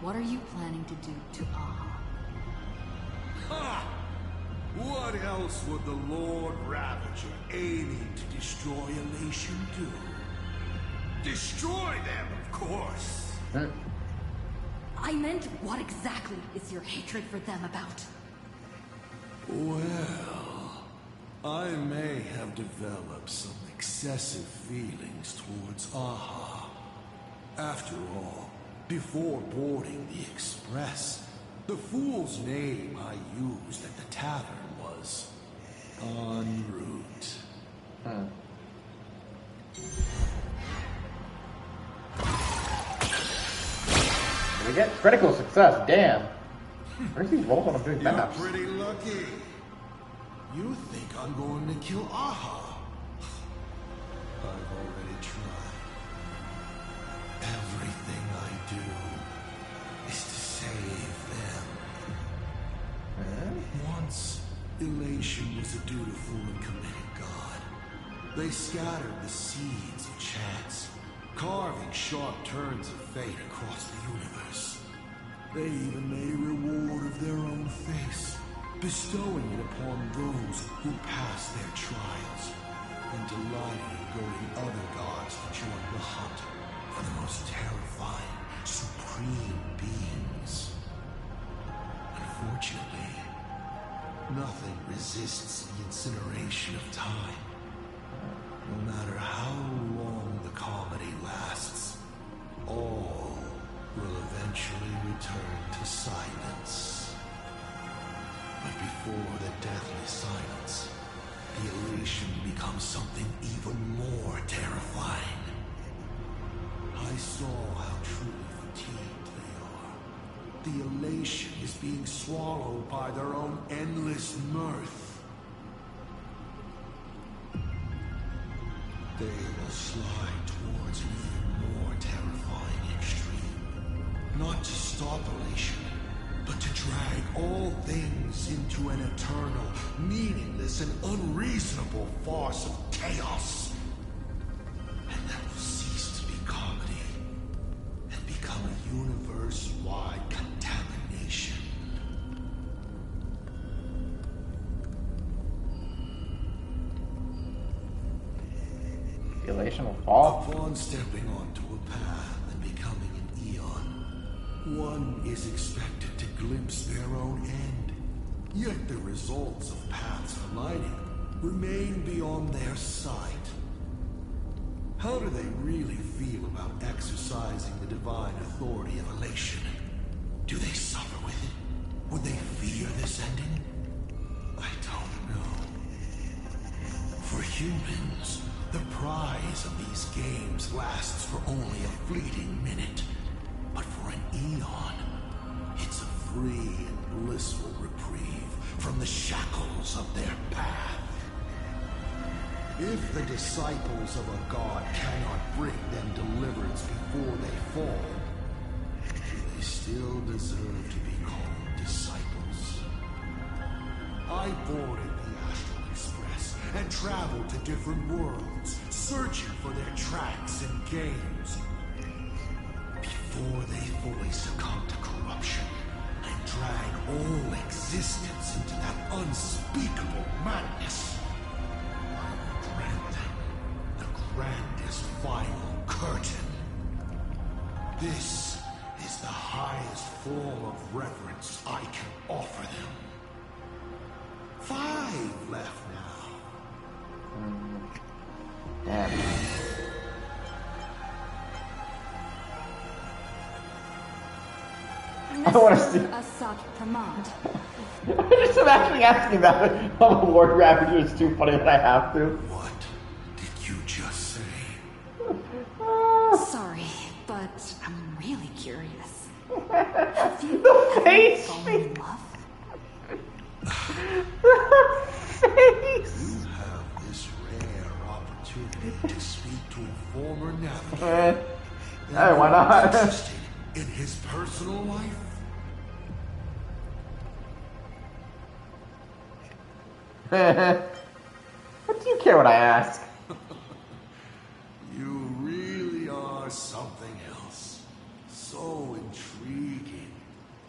what are you planning to do to Aha?
Ha! What else would the Lord Ravager aiming to destroy Elation do? Destroy them, of course!
I meant, what exactly is your hatred for them about?
Well, I may have developed some excessive feelings towards Aha. After all, before boarding the Express, the fool's name I used at the tavern was En route.
We get critical success, damn. Where's these rolls on a big
You're
map?
pretty lucky. You think I'm going to kill Aha? I've already tried. Everything I do is to save them. Once, Elation was a dutiful and committed god. They scattered the seeds of chance, carving sharp turns of fate across the universe. They even made a reward of their own face, bestowing it upon those who passed their trials, and delighted in goading other gods to join the hunt for the most terrifying, supreme beings. Unfortunately, nothing resists the incineration of time. No matter how long the comedy lasts, all will eventually return to silence. But before the deathly silence, the elation becomes something even more terrifying. I saw how truly fatigued they are. The elation is being swallowed by their own endless mirth. They will slide towards an even more terrifying extreme. Not to stop elation, but to drag all things into an eternal, meaningless, and unreasonable farce of chaos. And that will cease to be comedy and become a universe-wide contamination.
The elation will fall.
Upon stepping onto a path and becoming an eon, one is expected to glimpse their own end. Yet the results of paths colliding remain beyond their sight. How do they really feel about exercising the divine authority of elation? Do they suffer with it? Would they fear this ending? I don't know. For humans, the prize of these games lasts for only a fleeting minute. But for an eon, it's a free and blissful reprieve from the shackles of their path. If the disciples of a god cannot bring them deliverance before they fall, they still deserve to be called disciples. I boarded the Astral Express and traveled to different worlds, searching for their tracks and games. Before they fully succumb to corruption and drag all existence into that unspeakable madness, the grandest final curtain. This is the highest form of reverence I can offer them. 5 left now.
Damn. I want to see.
Asat Pramad.
I'm just imagining asking that of a war graphic. It's too funny that I have to.
What did you just say?
Sorry, but I'm really curious.
The face!
Fallen in love?
The face!
You have this rare opportunity to speak to a former navigator.
Hey, why not?
Interested in his personal life?
What do you care what I ask?
You really are something else. So intriguing.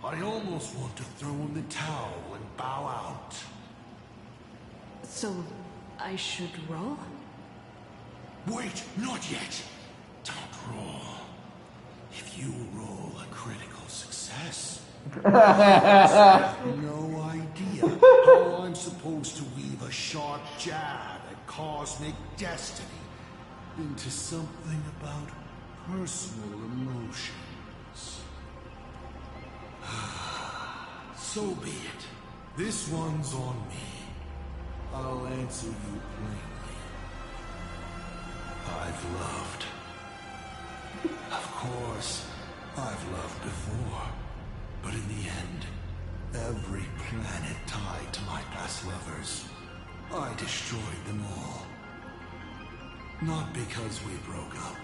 I almost want to throw in the towel and bow out.
So, I should roll?
Wait, not yet. Don't roll. If you roll a critical success, I have no idea how I'm supposed to weave a sharp jab at cosmic destiny into something about personal emotions. So be it. This one's on me. I'll answer you plainly. I've loved. Of course, I've loved before. But in the end, every planet tied to my past lovers, I destroyed them all. Not because we broke up.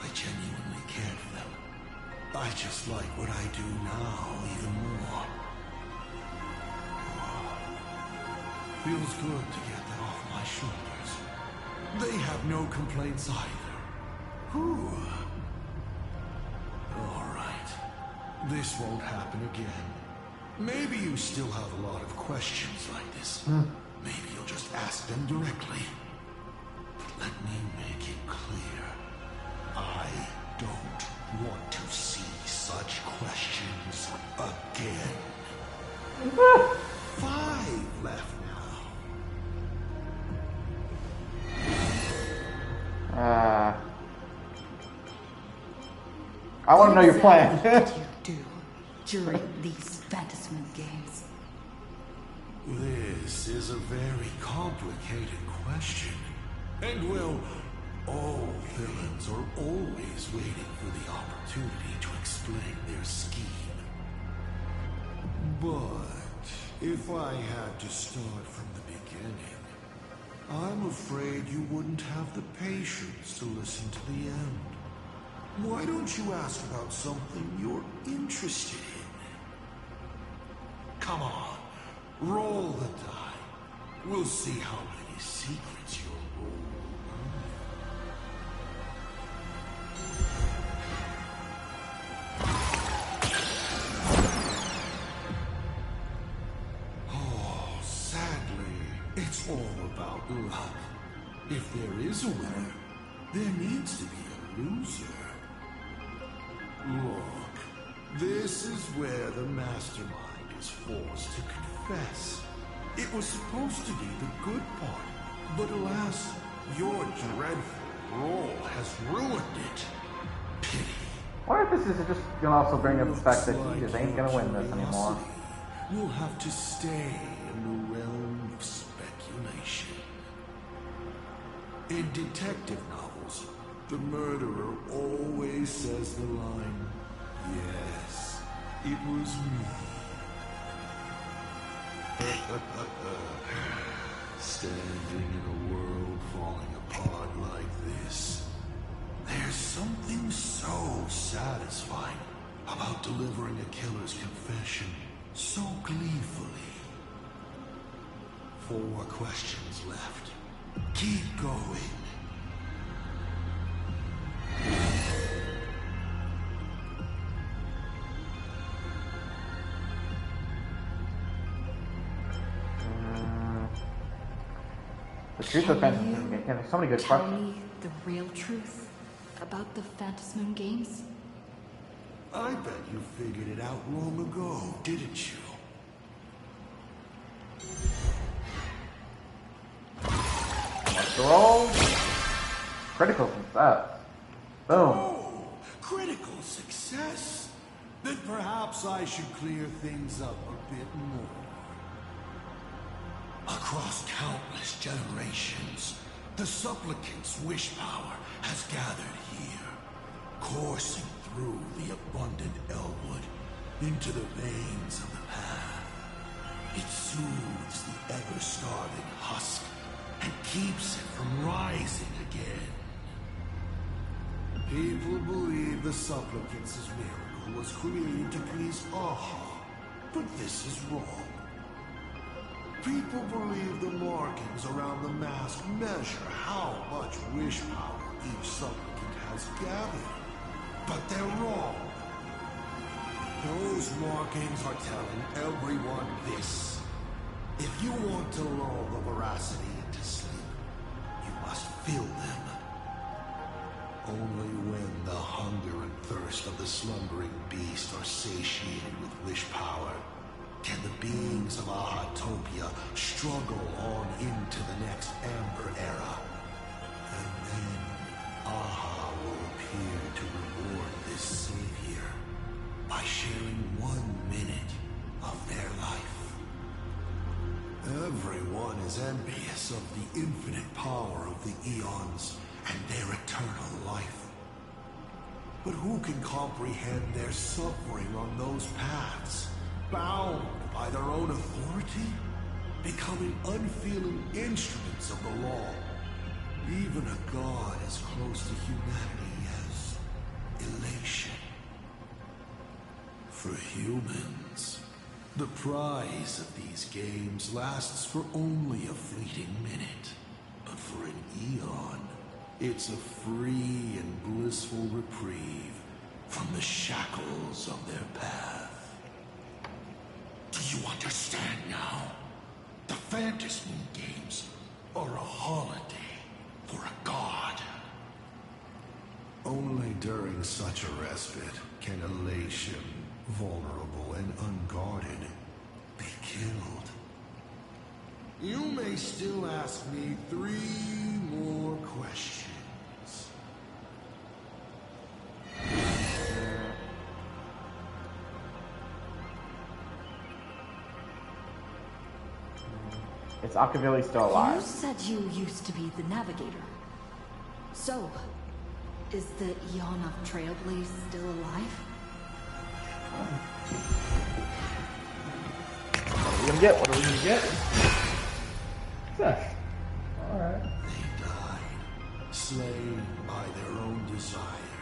I genuinely cared for them. I just like what I do now even more. Feels good to get that off my shoulders. They have no complaints either. Whew. All right. This won't happen again. Maybe you still have a lot of questions like this. Maybe you'll just ask them directly. But let me make it clear. I don't want to see such questions again. 5 left now.
I want to know your plan.
What did you do during these Phantasmal games?
This is a very complicated question. And well, all villains are always waiting for the opportunity to explain their scheme. But if I had to start from the beginning, I'm afraid you wouldn't have the patience to listen to the end. Why don't you ask about something you're interested in? Come on, roll the die. We'll see how many secrets you'll roll. Oh, sadly, it's all about luck. If there is a winner, there needs to be a loser. Look, this is where the mastermind is forced to confess. It was supposed to be the good part, but alas, your dreadful role has ruined it. Pity.
What if this is just gonna also bring up the fact that he just ain't gonna win this anymore?
Will have to stay in the realm of speculation. In detective novels, the murderer always says the line, "Yes, it was me." Standing in a world falling apart like this, there's something so satisfying about delivering a killer's confession so gleefully. 4 questions left. Keep going.
The truth of Phantasm Games. There's so many good
Tell
questions.
me the real truth about the Phantasm Games?
I bet you figured it out long ago, didn't you?
Let's roll. Critical success. Boom.
Oh, critical success? Then perhaps I should clear things up a bit more. Across countless generations, the supplicant's wish power has gathered here, coursing through the abundant Elwood into the veins of the path. It soothes the ever-starving husk and keeps it from rising again. People believe the supplicant's miracle was created to please Aha, but this is wrong. People believe the markings around the mask measure how much wish power each supplicant has gathered. But they're wrong. Those markings are telling everyone this. If you want to lull the veracity into sleep, you must fill them. Only when the hunger and thirst of the slumbering beast are satiated with wish power can the beings of Ahatopia struggle on into the next Amber Era. And then Aha will appear to reward this savior by sharing 1 minute of their life. Everyone is envious of the infinite power of the eons and their eternal life. But who can comprehend their suffering on those paths? Bound by their own authority, becoming unfeeling instruments of the law. Even a god as close to humanity as elation. For humans, the prize of these games lasts for only a fleeting minute. But for an eon, it's a free and blissful reprieve from the shackles of their path. Do you understand now? The Phantasm Games are a holiday for a god. Only during such a respite can elation, vulnerable and unguarded, be killed. You may still ask me 3 more questions.
Is Akavilli still alive?
You said you used to be the navigator. So, is the Eon of Trailblaze still alive?
What are we gonna get? What are we gonna get? Success. Alright.
They died, slain by their own desire,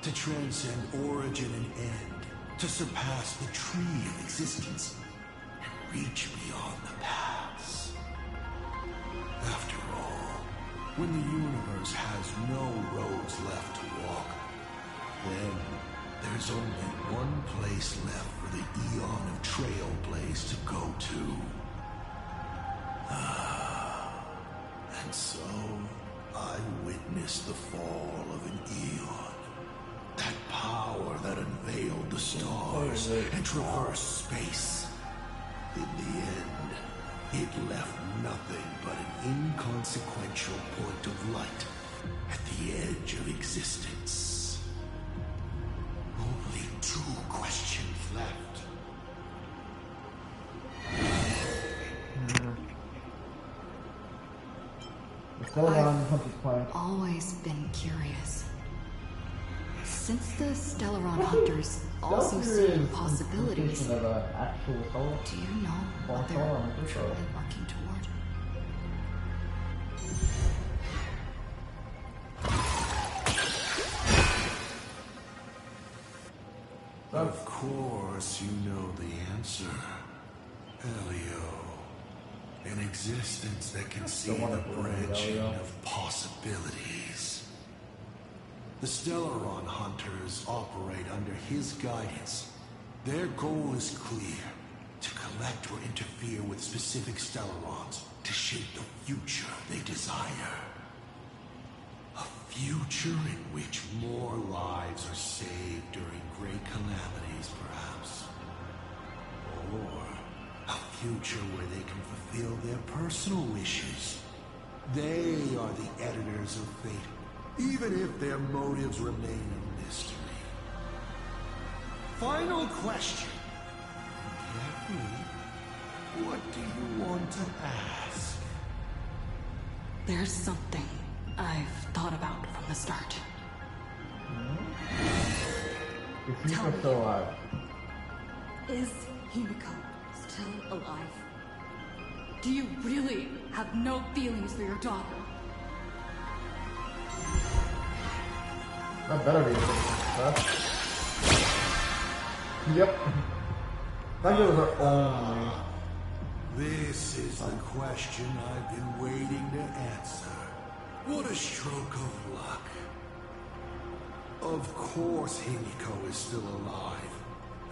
to transcend origin and end, to surpass the tree of existence, and reach beyond the paths. After all, when the universe has no roads left to walk, then there's only one place left for the eon of trailblaze to go to. And so, I witnessed the fall of an eon. That power that unveiled the stars and traversed space. In the end, it left nothing but an inconsequential point of light at the edge of existence. Only 2 questions left.
I've always been curious. Since the Stellaron hunters also see possibilities, do you know what they're truly working toward?
Of course you know the answer, Elio. An existence that can see the branching of possibilities. The Stellaron hunters operate under his guidance. Their goal is clear: to collect or interfere with specific Stellarons to shape the future they desire. A future in which more lives are saved during great calamities, perhaps. Or a future where they can fulfill their personal wishes. They are the editors of fate, even if their motives remain a mystery. Final question. Carefully, what do you want to ask?
There's something I've thought about from the start. Tell me,
still alive?
Is Himiko still alive? Do you really have no feelings for your daughter?
That better be a Yep. That was her only.
This is the question I've been waiting to answer. What a stroke of luck. Of course Himiko is still alive.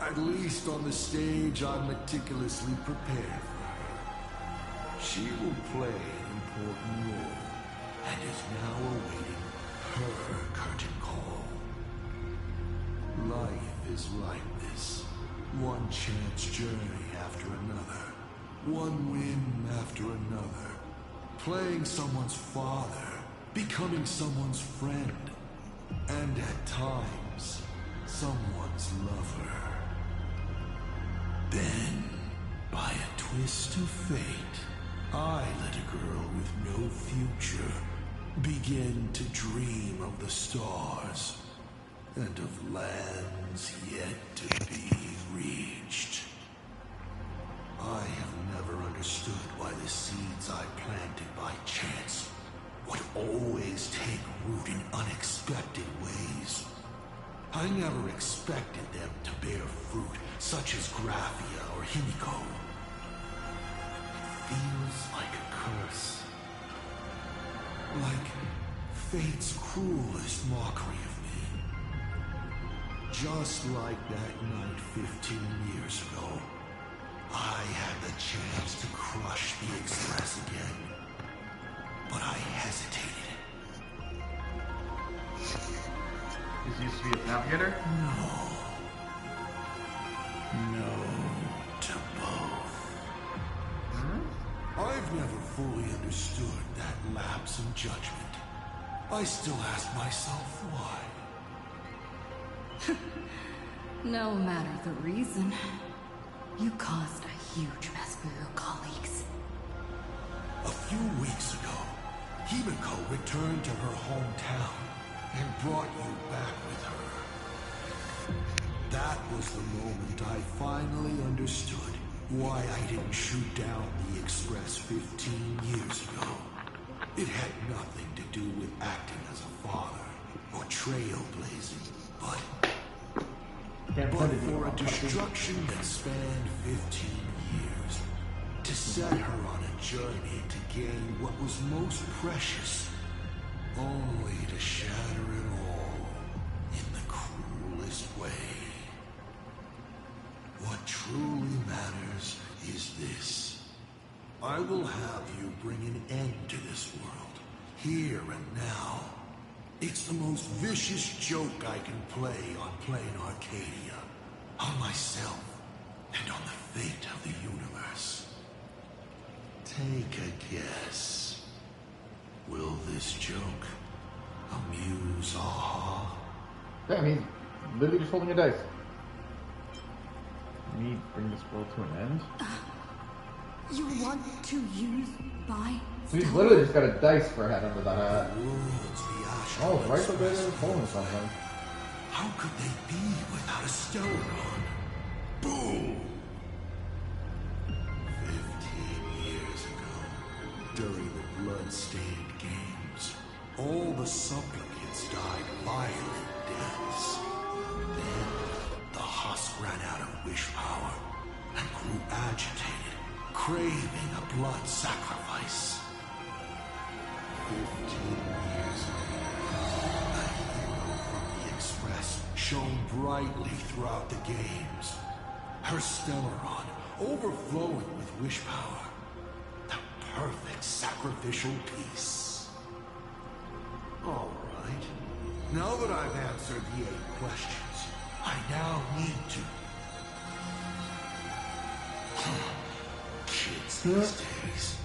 At least on the stage I'm meticulously prepared for her. She will play an important role, and is now awaiting her curtain call. Life is like this. One chance journey after another. One win after another. Playing someone's father, becoming someone's friend, and at times, someone's lover. Then, by a twist of fate, I let a girl with no future begin to dream of the stars and of lands yet to be reached. I have never understood why the seeds I planted by chance would always take root in unexpected ways. I never expected them to bear fruit, such as Graphia or Himiko. It feels like a curse. Like fate's cruelest mockery of me. Just like that night 15 years ago, I had the chance to crush the Express again. But I hesitated.
This used to be a navigator?
No to both. I've never fully understood that lapse in judgment. I still ask myself why.
No matter the reason, you caused a huge mess for your colleagues.
A few weeks ago, Himiko returned to her hometown and brought you back with her. That was the moment I finally understood why I didn't shoot down the Express 15 years ago. It had nothing to do with acting as a father or trailblazing, But for a destruction that spanned 15 years, to set her on a journey to gain what was most precious, only to shatter it all in the cruelest way. What truly matters is this. I will have you bring an end to this world, here and now. It's the most vicious joke I can play on plain Arcadia, on myself, and on the fate of the universe. Take a guess. Will this joke amuse Aha?
Damn, he's literally just holding a dice. Me bring this world to an end?
You want to use my...
So he's literally just got a dice for a head under that hat. Oh, right so there is holding something.
How could they be without a Stellaron? Boom! 15 years ago, during the blood-stained games, all the supplicants died violent deaths. Then, the husk ran out of wish power and grew agitated, craving a blood sacrifice. 15 years later, a hero from the Express shone brightly throughout the games. Her Stellaron overflowing with wish power. The perfect sacrificial piece. All right. Now that I've answered the 8 questions, I now need to... Kids these days.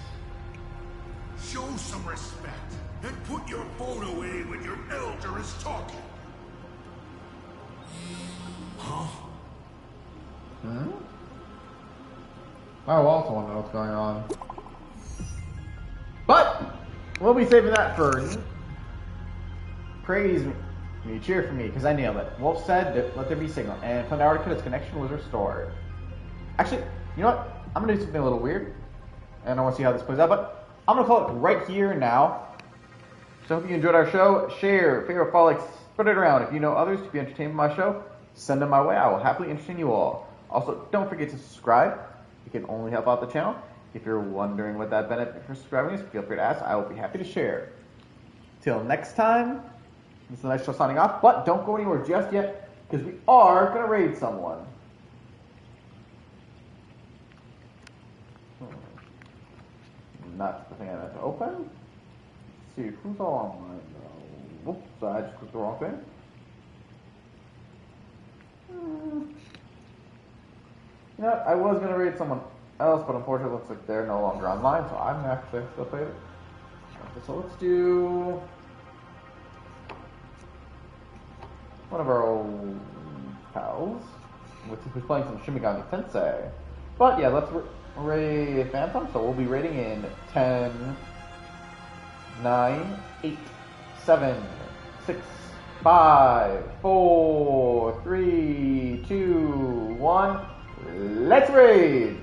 Show some respect and put your phone away when your elder is talking. Huh?
Hmm? I also want to know what's going on. But we'll be saving that for praise me, cheer for me, because I nailed it. Wolf said, "Let there be signal," and Antarctica, its connection was restored. Actually, you know what? I'm gonna do something a little weird, and I want to see how this plays out. But I'm gonna call it right here and now. So I hope you enjoyed our show. Share, favorite, follow, like, spread it around. If you know others to be entertained by my show, send them my way. I will happily entertain you all. Also, don't forget to subscribe. You can only help out the channel. If you're wondering what that benefit for subscribing is, feel free to ask. I will be happy to share. Till next time, this is Knightshow signing off. But don't go anywhere just yet, because we are going to raid someone. That's the thing I meant to open. Let's see, who's all online though? Oops, I just clicked the wrong thing. You know what? I was going to raid someone else, but unfortunately it looks like they're no longer online, so I'm actually still playing it. Okay, so let's do one of our old pals, which is playing some Shin Megami Tensei. But yeah, let's raid Phantom, so we'll be raiding in 10, 9, 8, 7, 6, 5, 4, 3, 2, 1. Let's raid!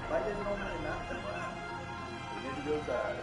Why does it only not? Maybe go side.